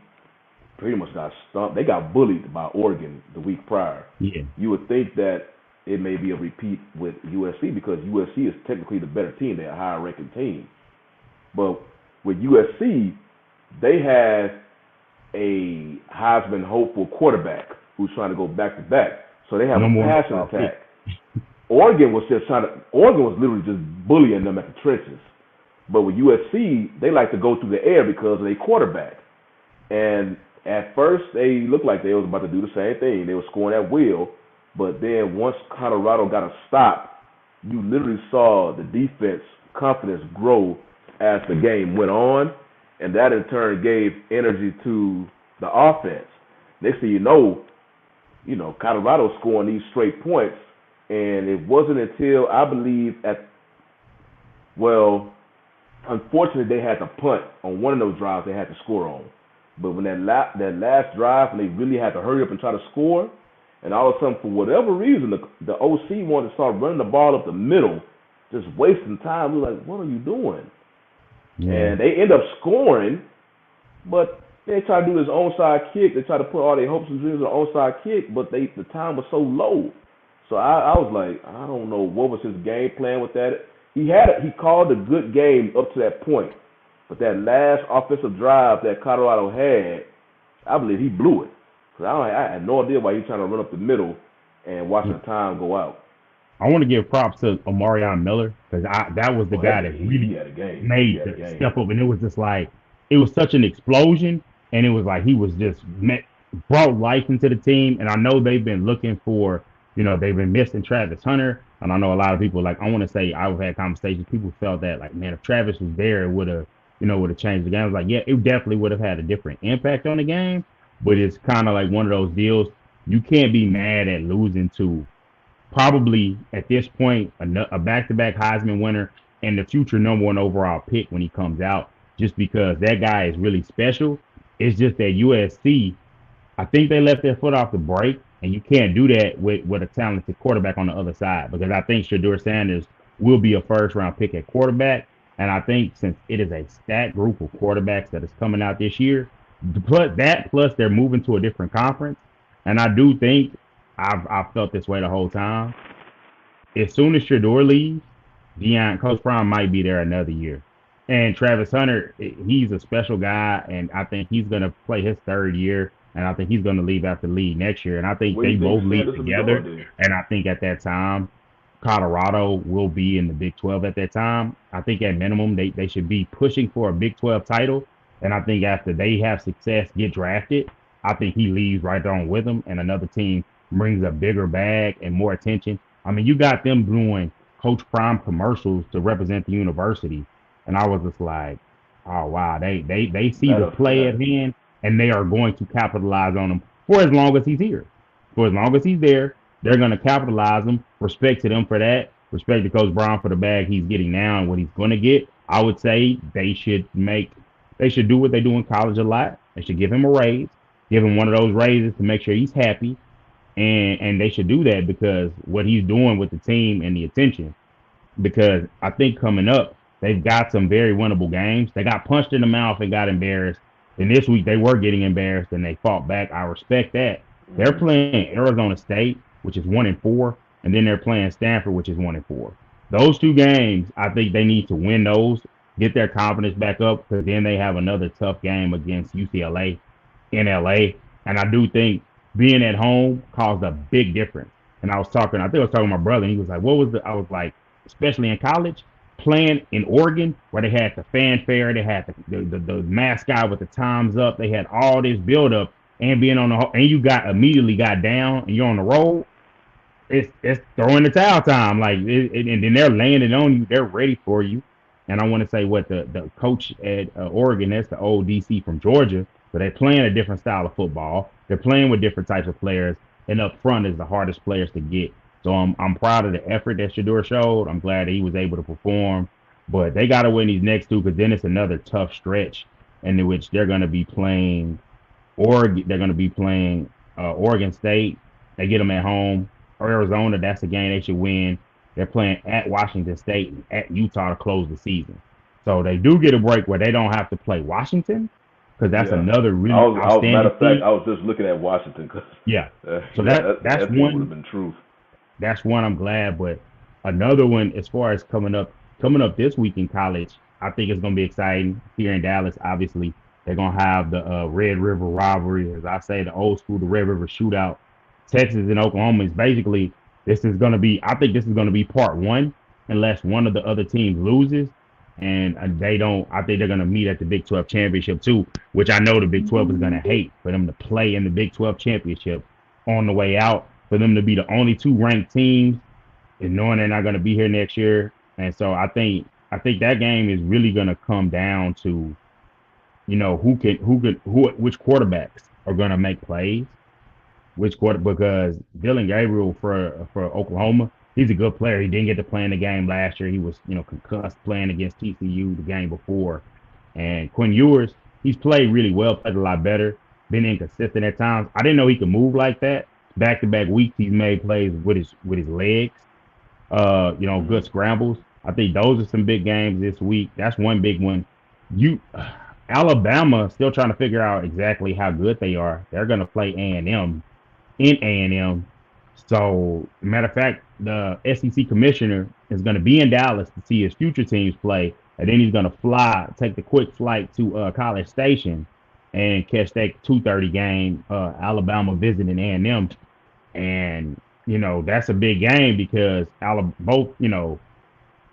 pretty much got stumped, they got bullied by Oregon the week prior. Yeah. You would think that it may be a repeat with USC because USC is technically the better team. They're a higher ranking team. But with USC, they had a Heisman hopeful quarterback who's trying to go back to back. So they have No a more passing football pick. attack. Oregon was literally just bullying them at the trenches. But with USC, they like to go through the air because of their quarterback. And at first, they looked like they was about to do the same thing. They were scoring at will. But then once Colorado got a stop, you literally saw the defense confidence grow as the game went on. And that in turn gave energy to the offense. Next thing you know, Colorado scoring these straight points. And it wasn't until I believe unfortunately they had to punt on one of those drives they had to score on. But when that last drive, when they really had to hurry up and try to score, and all of a sudden, for whatever reason, the OC wanted to start running the ball up the middle, just wasting time. We were like, what are you doing? Yeah. And they end up scoring, but they tried to do this onside kick. They tried to put all their hopes and dreams on the onside kick, but the time was so low. So I was like, I don't know what was his game plan with that. He called a good game up to that point, but that last offensive drive that Colorado had, I believe he blew it. Cause I had no idea why he was trying to run up the middle and watch the time go out. I want to give props to Omarion Miller because that was the guy that really had a game. made the step up, and it was just like it was such an explosion, and it was like he was just brought life into the team. And I know they've been looking for, they've been missing Travis Hunter, and I know a lot of people I want to say I've had conversations. People felt that like, man, if Travis was there, it would have changed the game. I was like, yeah, it definitely would have had a different impact on the game, but it's kind of like one of those deals. You can't be mad at losing to probably at this point a back-to-back Heisman winner and the future number one overall pick when he comes out, just because that guy is really special. It's just that USC, I think they left their foot off the brake, and you can't do that with a talented quarterback on the other side, because I think Shedeur Sanders will be a first-round pick at quarterback, and I think since it is a stacked group of quarterbacks that is coming out this year, plus they're moving to a different conference, and I do think I've felt this way the whole time. As soon as Shedeur leaves, Coach Brown might be there another year. And Travis Hunter, he's a special guy, and I think he's going to play his third year, and I think he's going to leave after league next year. And I think they both leave together. And I think at that time, Colorado will be in the Big 12 at that time. I think at minimum, they should be pushing for a Big 12 title. And I think after they have success, get drafted, I think he leaves right on with them, and another team brings a bigger bag and more attention. I mean, you got them doing Coach Prime commercials to represent the university, and I was just like, oh wow, they see the play at hand, and they are going to capitalize on him for as long as he's here. For as long as he's there, they're going to capitalize him. Respect to them for that. Respect to Coach Brown for the bag he's getting now and what he's going to get. I would say they should do what they do in college a lot. They should give him a raise, give him one of those raises to make sure he's happy. And they should do that because what he's doing with the team and the attention, because I think coming up, they've got some very winnable games. They got punched in the mouth and got embarrassed. And this week they were getting embarrassed and they fought back. I respect that. They're playing Arizona State, which is 1-4, and then they're playing Stanford, which is 1-4. Those two games, I think they need to win those, get their confidence back up, because then they have another tough game against UCLA in LA. And I do think being at home caused a big difference. And I think I was talking to my brother, and he was like, I was like, especially in college, playing in Oregon, where they had the fanfare, they had the mascot with the times up, they had all this build up, and being on and you immediately got down, and you're on the road, it's throwing the towel time. Like, and then they're landing on you, they're ready for you. And I want to say what the coach at Oregon, that's the old DC from Georgia, but they're playing a different style of football. They're playing with different types of players. and up front is the hardest players to get. So I'm proud of the effort that Shador showed. I'm glad that he was able to perform. But they got to win these next two because then it's another tough stretch in which they're going to be playing Oregon. They're going to be playing Oregon State. They get them at home. Or Arizona, that's a game they should win. They're playing at Washington State and at Utah to close the season. So they do get a break where they don't have to play Washington because that's Yeah. another really Matter outstanding of fact, team. I was just looking at Washington because Yeah. So yeah, that's that game would have one. been truth. That's one I'm glad. But another one, as far as coming up this week in college, I think it's gonna be exciting here in Dallas. Obviously, they're gonna have the Red River rivalry, as I say, the old school, the Red River shootout. Texas and Oklahoma is basically this is gonna be. I think this is gonna be part one, unless one of the other teams loses. And they don't. I think they're gonna meet at the Big 12 championship too, which I know the Big 12 is gonna hate for them to play in the Big 12 championship on the way out, for them to be the only two ranked teams and knowing they're not going to be here next year. And so I think that game is really going to come down to which quarterbacks are going to make plays, which quarter because Dylan Gabriel for Oklahoma, he's a good player. He didn't get to play in the game last year. He was concussed playing against TCU the game before. And Quinn Ewers, he's played really well, played a lot better, been inconsistent at times. I didn't know he could move like that. Back to back weeks, he's made plays with his legs. Good scrambles. I think those are some big games this week. That's one big one. You Alabama still trying to figure out exactly how good they are. They're going to play A&M in A&M. So, matter of fact, the SEC commissioner is going to be in Dallas to see his future teams play, and then he's going to take the quick flight to College Station and catch that 2:30 game, Alabama visiting A&M. And that's a big game because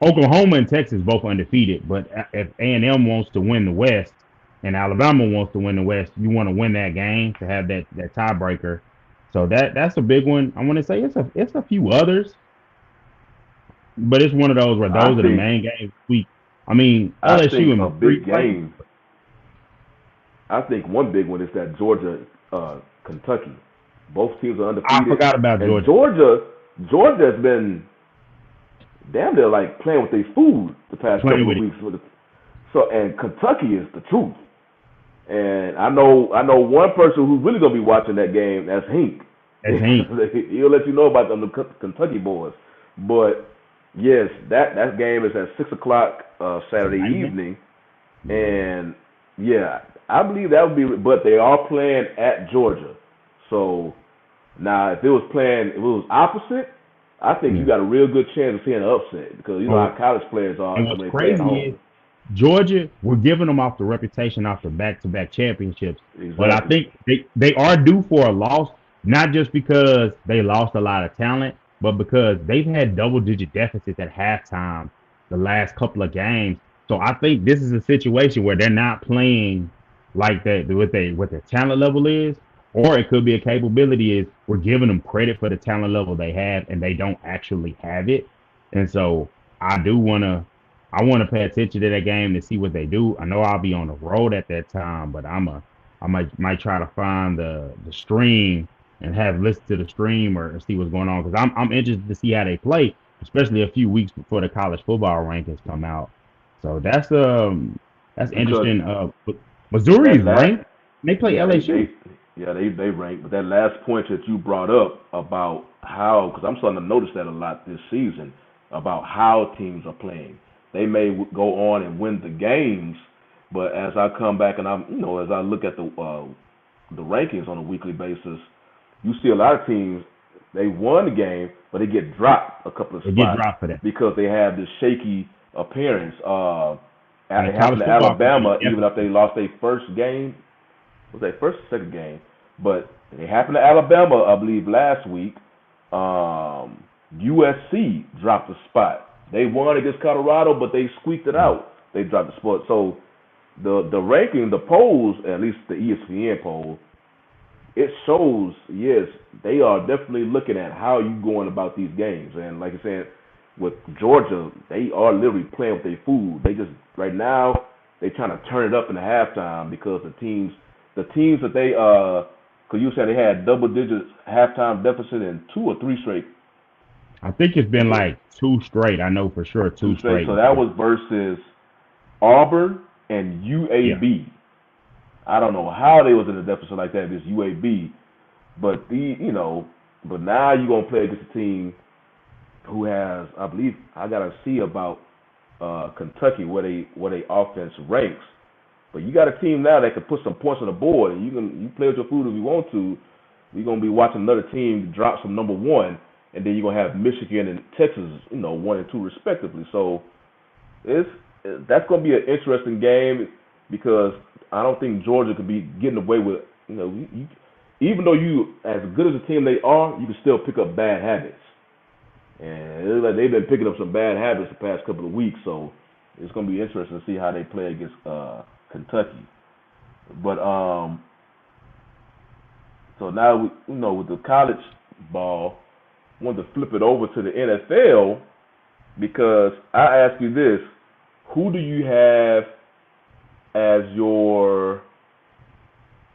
Oklahoma and Texas both undefeated. But if A&M wants to win the West and Alabama wants to win the West, you want to win that game to have that tiebreaker. So that's a big one. I want to say it's a few others, but it's one of those where I those are the think main games week. I mean, I LSU think and a Missouri big play. game. I think one big one is that Georgia, Kentucky. Both teams are I undefeated, forgot about and Georgia. Georgia has been damn near like playing with their food the past Playing couple with of it. weeks. And Kentucky is the truth. And I know one person who's really gonna be watching that game. That's Hink. That's Hank. He'll let you know about them the Kentucky boys. But yes, that game is at 6 o'clock Saturday Tonight. evening, Yeah. and yeah, I believe that would be. But they are playing at Georgia, so now if it was opposite, I think you Yeah. got a real good chance of seeing an upset because you know how Oh, college players are and when what's they play at crazy is home. Georgia, we're giving them off the reputation off the back-to-back championships, but I Exactly. think they are due for a loss, not just because they lost a lot of talent, but because they've had double-digit deficits at halftime the last couple of games. So I think this is a situation where they're not playing like that, what their talent level is, or it could be a capability is we're giving them credit for the talent level they have, and they don't actually have it. And so I do want to I want to pay attention to that game to see what they do. I know I'll be on the road at that time, but I might try to find the stream and have listened to the stream or see what's going on because I'm interested to see how they play, especially a few weeks before the college football rankings come out. So that's Because interesting. Missouri that is last ranked. They play yeah LSU. they rank, but that last point that you brought up about how because I'm starting to notice that a lot this season about how teams are playing. They may go on and win the games, but as I come back and as I look at the rankings on a weekly basis, you see a lot of teams they won the game, but they get dropped a couple of They get spots dropped for that. because they have this shaky appearance. And And the it happened college to football committee Alabama, even definitely. if they lost their first game, was their first or second game, but it happened to Alabama, I believe, last week. USC dropped a spot. They won against Colorado, but they squeaked it Yeah. out. They dropped the spot. So the ranking, the polls, at least the ESPN poll, it shows yes they are definitely looking at how you going about these games. And like I said, with Georgia, they are literally playing with their food. They just right now they trying to turn it up in the halftime because the teams that they Because you said they had double-digit halftime deficit in 2 or 3 straight. I think it's been like two straight. I know for sure Two two straight. straight. So that was versus Auburn and Yeah. UAB. I don't know how they was in a deficit like that against UAB, but but now you're gonna play against a team who has, I believe, I gotta see about Kentucky where they offense ranks. But you got a team now that can put some points on the board, and you play with your food if you want to. We're gonna be watching another team drop some number one, and then you're gonna have Michigan and Texas, 1 and 2 respectively. So it's that's gonna be an interesting game because I don't think Georgia could be getting away with even though you as good as a team they are, you can still pick up bad habits. And it's like they've been picking up some bad habits the past couple of weeks, so it's going to be interesting to see how they play against Kentucky. But so now with the college ball, I want to flip it over to the NFL because I ask you this: who do you have as your,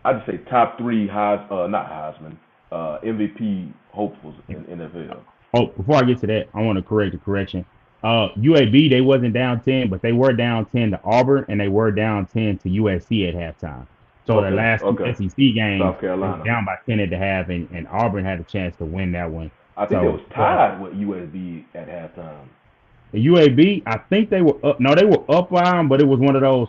I'd just say top three not Heisman, MVP hopefuls in NFL? Oh, before I get to that, I want to correct the correction. UAB, they wasn't down 10, but they were down 10 to Auburn and they were down 10 to USC at halftime. So the Okay, last two okay. SEC games, South they were Carolina. down by 10 at the half, and Auburn had a chance to win that one. I think it was So tied with USB at halftime. the UAB, I think they were up. No, they were up by them, but it was one of those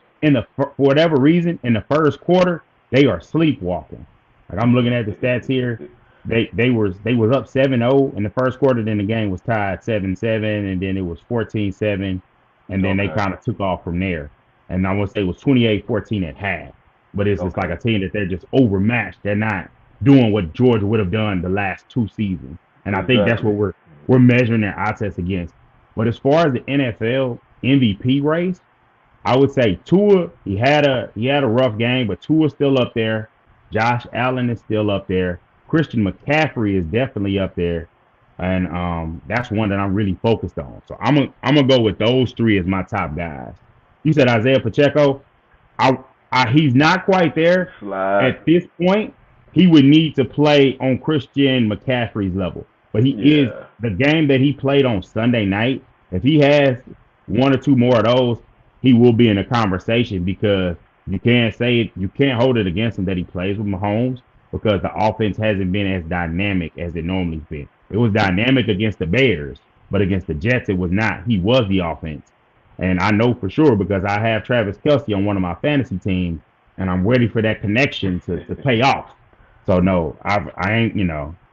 for whatever reason in the first quarter they are sleepwalking. Like I'm looking at the stats here, they was up 7-0 in the first quarter. Then the game was tied 7-7, and then it was 14-7, and then they Okay, kind of took off from there. And I want to say it was 28-14 at half. But it's just like okay, a team that they're just overmatched. They're not doing what Georgia would have done the last two seasons, and I think that's exactly. what we're measuring their eye test against. But as far as the NFL MVP race, I would say Tua. He had a rough game, but Tua's still up there. Josh Allen is still up there. Christian McCaffrey is definitely up there, and that's one that I'm really focused on. So I'm gonna go with those three as my top guys. You said Isaiah Pacheco. I, he's not quite there Slide. at this point. He would need to play on Christian McCaffrey's level, but he is Yeah, the game that he played on Sunday night. If he has one or two more of those, he will be in a conversation because you can't hold it against him that he plays with Mahomes because the offense hasn't been as dynamic as it normally has been. It was dynamic against the Bears, but against the Jets it was not. He was the offense. And I know for sure because I have Travis Kelce on one of my fantasy teams, and I'm ready for that connection to pay off. So no, I ain't.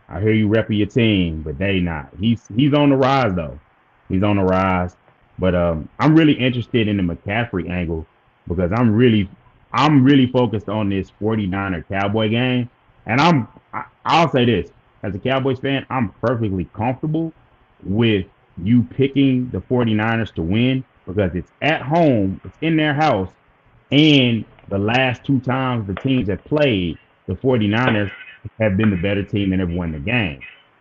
I hear you repping your team, but they not. He's on the rise though. He's on the rise. But I'm really interested in the McCaffrey angle because I'm really focused on this 49er Cowboy game, and I'll say this as a Cowboys fan, I'm perfectly comfortable with you picking the 49ers to win because it's at home, it's in their house, and the last two times the teams have played, the 49ers have been the better team and have won the game.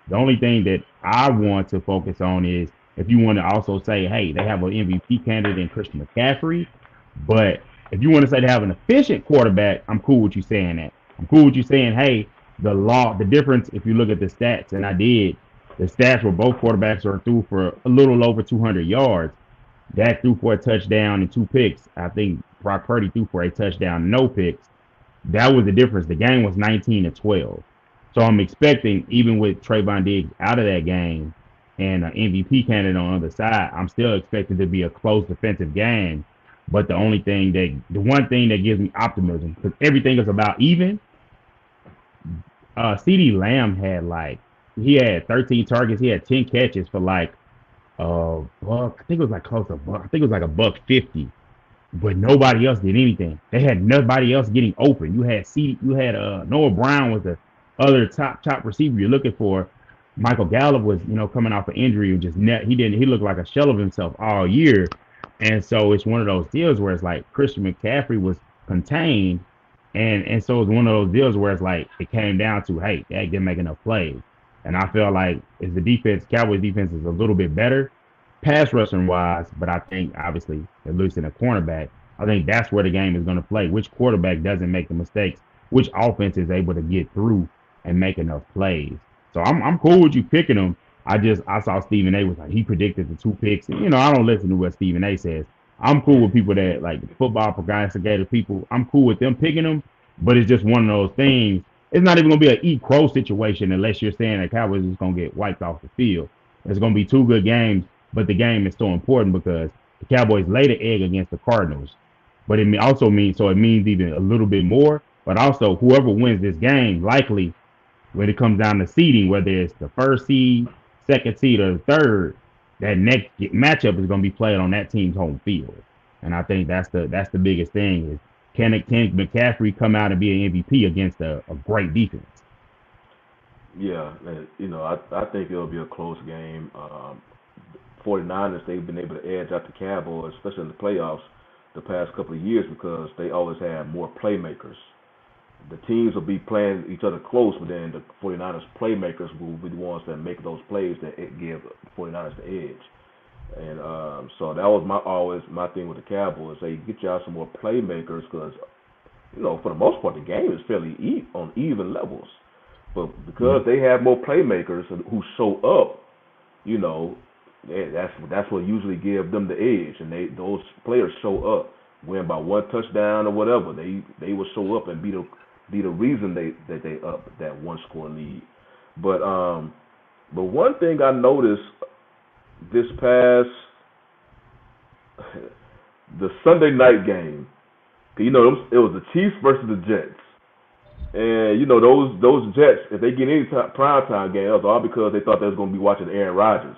The only thing that I want to focus on is if you want to also say, hey, they have an MVP candidate in Christian McCaffrey, but if you want to say they have an efficient quarterback, I'm cool with you saying that. I'm cool with you saying, hey, the difference, if you look at the stats, and I did, the stats where both quarterbacks are through for a little over 200 yards. Dak threw for a touchdown and two picks. I think Brock Purdy threw for a touchdown, no picks. That was the difference. The game was 19-12. So I'm expecting, even with Trayvon Diggs out of that game and an MVP candidate on the other side, I'm still expecting to be a close defensive game. But the one thing that gives me optimism, because everything is about even. CD Lamb he had 13 targets, he had 10 catches for buck. I think it was like close to buck. I think it was like a buck 50, but nobody else did anything. They had nobody else getting open. You had Noah Brown was the other top receiver you're looking for. Michael Gallup was coming off an injury and he looked like a shell of himself all year. And so it's one of those deals where it's like Christian McCaffrey was contained, and so it's one of those deals where it's like it came down to, hey, they didn't make enough plays. And I feel like as the Cowboys defense is a little bit better, pass rushing wise, but I think obviously, at least in a cornerback, I think that's where the game is going to play. Which quarterback doesn't make the mistakes which offense is able to get through and make enough plays. So I'm cool with you picking them. I saw Stephen A was like he predicted the 2 picks. And, I don't listen to what Stephen A says. I'm cool with people that like football prognosticator people. I'm cool with them picking them, but it's just one of those things. It's not even gonna be an eat crow situation unless you're saying that Cowboys is gonna get wiped off the field. It's gonna be 2 good games, but the game is so important because the Cowboys laid an egg against the Cardinals. But it also means so it means even a little bit more. But also whoever wins this game, likely when it comes down to seeding, whether it's the first seed, second seed, or the third, that next matchup is going to be played on that team's home field. And I think that's the biggest thing is can McCaffrey come out and be an MVP against a great defense? Yeah, and, I think it'll be a close game. 49ers, they've been able to edge out the Cowboys, especially in the playoffs, the past couple of years because they always have more playmakers. The teams will be playing each other close, but then the 49ers playmakers will be the ones that make those plays that give the 49ers the edge. And so that was always my thing with the Cowboys. They get y'all some more playmakers because, for the most part, the game is fairly on even levels. But because they have more playmakers who show up, that's what usually give them the edge. And those players show up, win by 1 touchdown or whatever. They will show up and be the reason that they up that 1-score lead. But one thing I noticed this past the Sunday night game, it was the Chiefs versus the Jets. And those Jets, if they get any primetime game, it was all because they thought they was going to be watching Aaron Rodgers,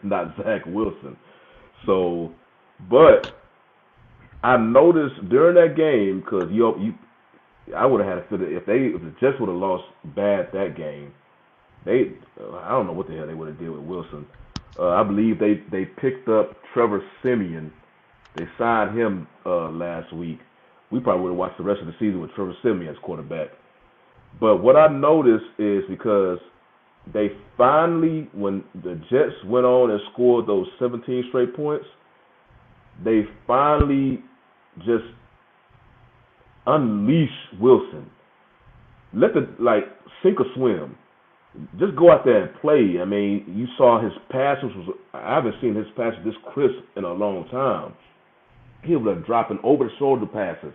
not Zach Wilson. So, but I noticed during that game because I would have had a feeling if the Jets would have lost bad that game, I don't know what the hell they would have did with Wilson. I believe they picked up Trevor Siemian. They signed him last week. We probably would have watched the rest of the season with Trevor Siemian as quarterback. But what I noticed is because they finally, when the Jets went on and scored those 17 straight points, they finally just unleashed Wilson. Let sink or swim. Just go out there and play. I mean, you saw his passes. I haven't seen his passes this crisp in a long time. He was dropping over-the-shoulder passes.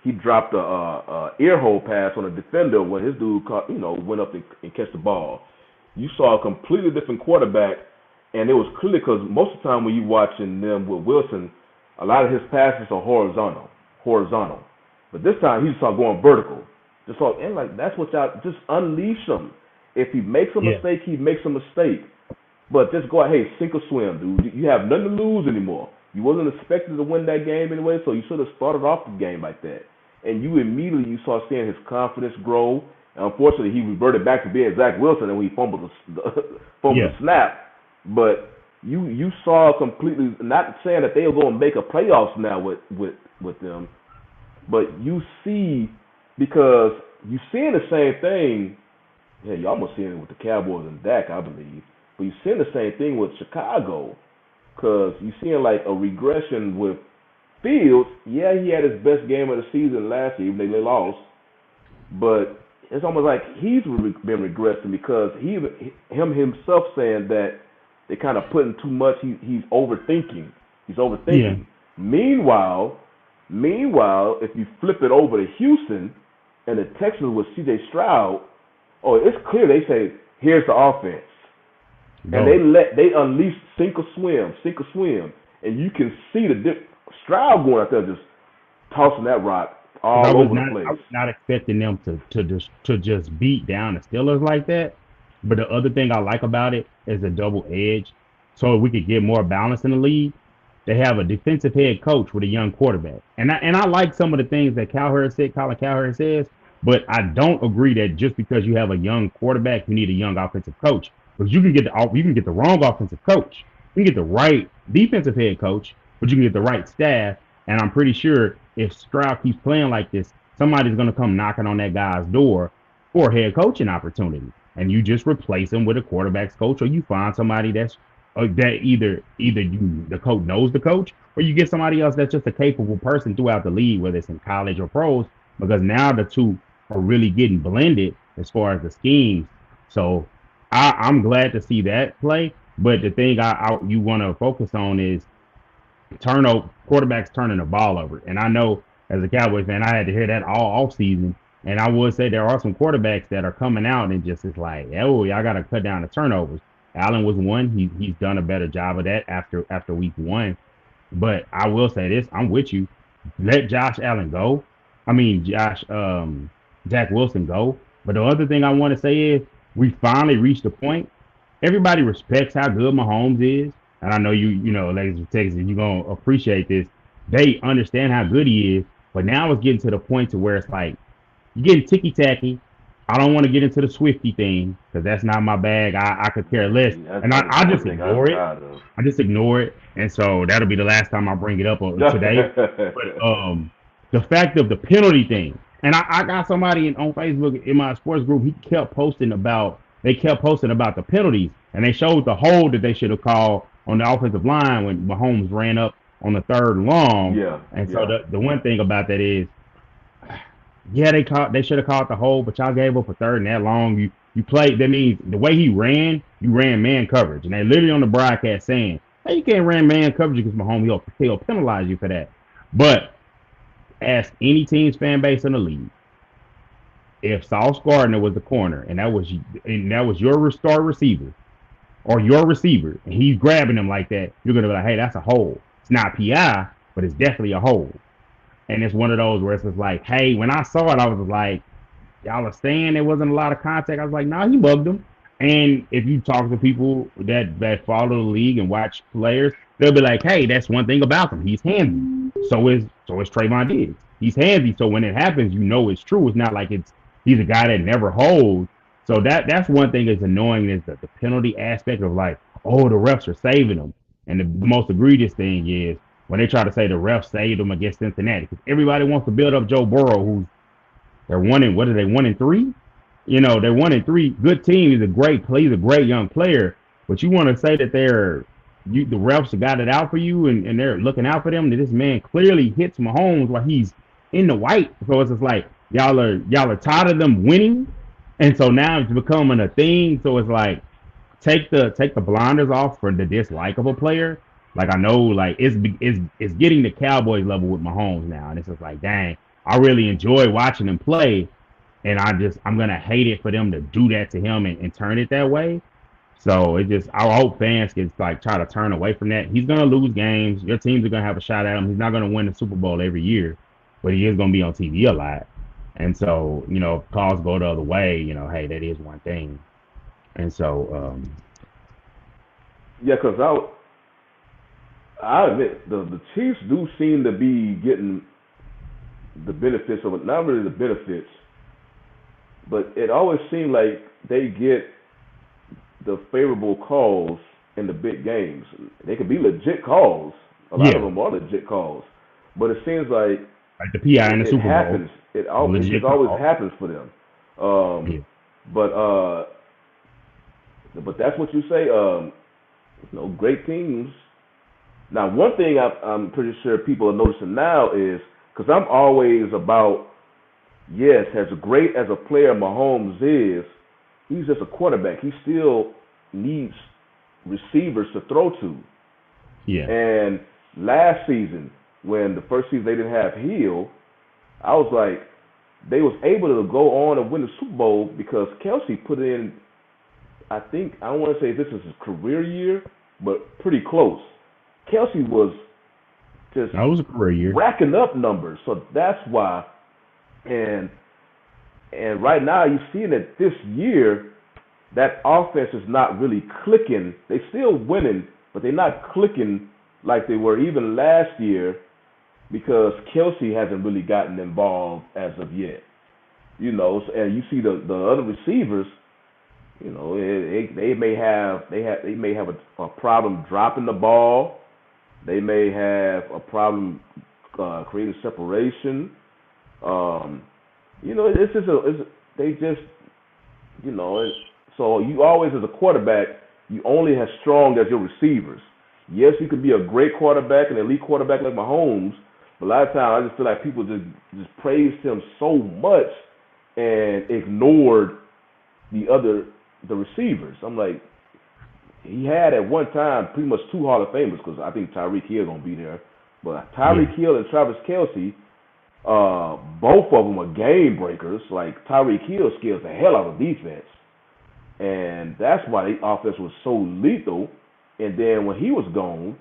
He dropped a ear hole pass on a defender when his dude went up and catch the ball. You saw a completely different quarterback, and it was clear because most of the time when you're watching them with Wilson, a lot of his passes are horizontal. But this time he saw going vertical. That's what y'all just unleash him. If he makes a mistake, he makes a mistake. But just go ahead, sink or swim, dude. You have nothing to lose anymore. You wasn't expected to win that game anyway, so you should have started off the game like that. And you saw seeing his confidence grow. And unfortunately, he reverted back to being Zach Wilson, and he fumbled the snap. But you saw completely. Not saying that they are going to make a playoffs now with them, but you see because you seeing the same thing. Yeah, you almost seeing it with the Cowboys and Dak, I believe. But you're seeing the same thing with Chicago. Because you're seeing a regression with Fields. Yeah, he had his best game of the season last year, even though they lost. But it's almost like he's been regressing because him himself saying that they're kind of putting too much. He's overthinking. Yeah. Meanwhile, if you flip it over to Houston and the Texans with C.J. Stroud, it's clear they say, here's the offense. And they unleash sink or swim, and you can see Stroud going out there just tossing that rock all over the place. I was not expecting them to just beat down the Steelers like that. But the other thing I like about it is the double edge, so we could get more balance in the league. They have a defensive head coach with a young quarterback, and I like some of the things that Colin Cowherd says, but I don't agree that just because you have a young quarterback, you need a young offensive coach. Because you can get the wrong offensive coach. You can get the right defensive head coach, but you can get the right staff. And I'm pretty sure if Stroud keeps playing like this, somebody's going to come knocking on that guy's door for a head coaching opportunity. And you just replace him with a quarterback's coach, or you find somebody that either the coach knows the coach, or you get somebody else that's just a capable person throughout the league, whether it's in college or pros, because now the two are really getting blended as far as the schemes. So I'm glad to see that play. But the thing you want to focus on is turnover, quarterbacks turning the ball over. And I know as a Cowboys fan, I had to hear that all off season. And I would say there are some quarterbacks that are coming out and just it's like, oh, y'all got to cut down the turnovers. Allen was one. He's done a better job of that after week one. But I will say this: I'm with you. Let Josh Allen go. I mean, Jack Wilson go. But the other thing I want to say is we finally reached the point. Everybody respects how good Mahomes is, and I know ladies from Texas, you're gonna appreciate this. They understand how good he is, but now it's getting to the point to where it's like you're getting ticky tacky. I don't want to get into the Swifty thing because that's not my bag. I could care less, and That is I one just thing I'm ignore it. tired of. I just ignore it, and so that'll be the last time I bring it up today. But the fact of the penalty thing, and I got somebody on Facebook in my sports group. They kept posting about the penalties, and they showed the hold that they should have called on the offensive line when Mahomes ran up on the third long. Yeah, And so yeah. the one thing about that is, yeah, they should have called the hold, but y'all gave up a third and that long. You played. That means the way he ran, you ran man coverage, and they literally on the broadcast saying, "Hey, you can't ran man coverage because Mahomes he'll penalize you for that." But ask any team's fan base in the league, if Sauce Gardner was the corner and that was your star receiver or your receiver, and he's grabbing him like that, you're gonna be like, "Hey, that's a hold. It's not PI, but it's definitely a hold." And it's one of those where it's just like, "Hey," when I saw it, I was like, y'all are saying there wasn't a lot of contact. I was like, nah, he bugged him. And if you talk to people that follow the league and watch players, they'll be like, hey, that's one thing about him. He's handsy. So is Trayvon Diggs. He's handsy. So when it happens, you know it's true. It's not like he's a guy that never holds. So that's one thing that's annoying is the penalty aspect of like, oh, the refs are saving him. And the most egregious thing is when they try to say the refs saved him against Cincinnati. Because everybody wants to build up Joe Burrow, who's they're one in what are they 1-3? They're 1-3. Good team. He's a great young player. But you want to say that the refs got it out for you and they're looking out for them. That this man clearly hits Mahomes while he's in the white. So it's just like y'all are tired of them winning, and so now it's becoming a thing. So it's like take the blinders off for the dislike of a player. Like I know, like it's getting the Cowboys level with Mahomes now, and it's just like, dang, I really enjoy watching him play, and I'm gonna hate it for them to do that to him and turn it that way. So I hope fans can like try to turn away from that. He's gonna lose games. Your teams are gonna have a shot at him. He's not gonna win the Super Bowl every year, but he is gonna be on TV a lot. And so, if calls go the other way, hey, that is one thing. And so, Yeah, because I admit the Chiefs do seem to be getting the benefits of it. Not really the benefits, but it always seems like they get the favorable calls in the big games. They could be legit calls. A lot of yeah, them are legit calls, but it seems like like the PI in the it Super Bowl, happens. It just legit always call. happens for them. Um, Yeah. but that's what you say. Great teams. Now, one thing I'm pretty sure people are noticing now is because I'm always about yes, as great as a player Mahomes is, he's just a quarterback. He still needs receivers to throw to. Yeah. And last season, when the first season they didn't have Hill, I was like, they was able to go on and win the Super Bowl because Kelsey put in, I think, I don't want to say this is his career year, but pretty close. Kelsey was just That was a career year. racking up numbers, so that's why. And and right now you're seeing that this year that offense is not really clicking. They still winning, but they're not clicking like they were even last year because Kelsey hasn't really gotten involved as of yet. And you see the other receivers. They may have a problem dropping the ball. They may have a problem creating separation. Um, it's just they just so you always as a quarterback you only as strong as your receivers. Yes, you could be a great quarterback, an elite quarterback like Mahomes, But a lot of times, I just feel like people just praised him so much and ignored the receivers. I'm like, he had at one time pretty much two Hall of Famers because I think Tyreek Hill gonna be there. But Yeah. Tyreek Hill and Travis Kelce, both of them are game breakers. Like Tyreek Hill scares the hell out of defense, and that's why the offense was so lethal. And then when he was gone,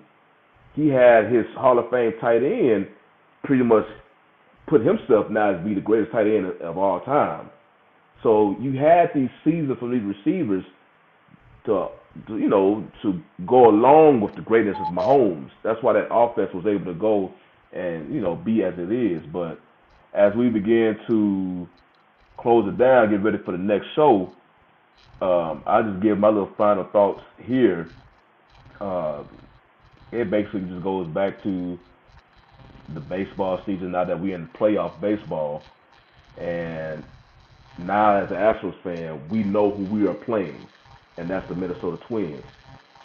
he had his Hall of Fame tight end pretty much put himself now as be the greatest tight end of all time. So you had these seasons from these receivers to, to go along with the greatness of Mahomes. That's why that offense was able to go and be as it is. But as we begin to close it down, get ready for the next show, I'll just give my little final thoughts here. Uh, it basically just goes back to the baseball season now that we're in playoff baseball. And now, as an Astros fan, we know who we are playing, and that's the Minnesota Twins.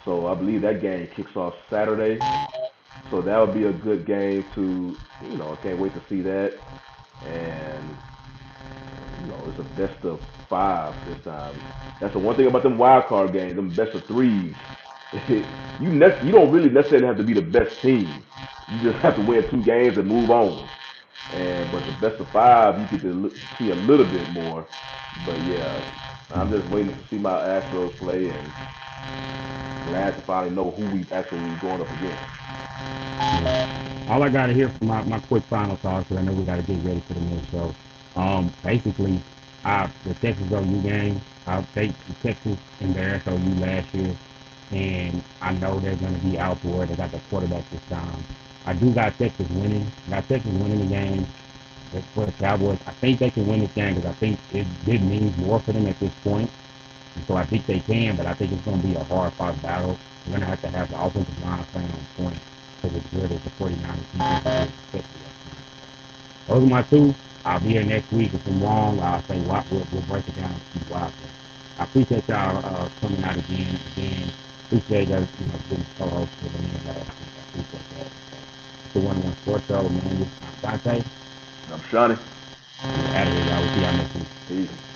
So I believe that game kicks off Saturday. So that would be a good game to, I can't wait to see that. And it's a best of five this time. That's the one thing about them wild card games, them best of threes. You don't really necessarily have to be the best team. You just have to win two games and move on. But the best of five, you get to see a little bit more. But yeah, I'm just waiting to see my Astros play and glad to finally know who we actually going up against. Yeah. All I got to hear from my quick final thoughts, because I know we got to get ready for the next show. Basically, the Texas OU game, I think the Texas embarrassed OU last year, and I know they're going to be out for it. They got the quarterback this time. I do got Texas winning. I got Texas winning the game. For the Cowboys, I think they can win this game because I think it did mean more for them at this point. And so I think they can, but I think it's going to be a hard-fought battle. We're going to have the offensive line playing on point because it's good as the 49ers defense. Those are my two. I'll be here next week. If I'm wrong, I'll say we'll break it down and see why. I appreciate y'all coming out again. Appreciate us, getting co-hosts for the end last week. I appreciate that. It's the 1-1 Sports Show, man. This is Dante. I'm Shawnee. We're out of here, y'all. We'll see y'all next week. Peace.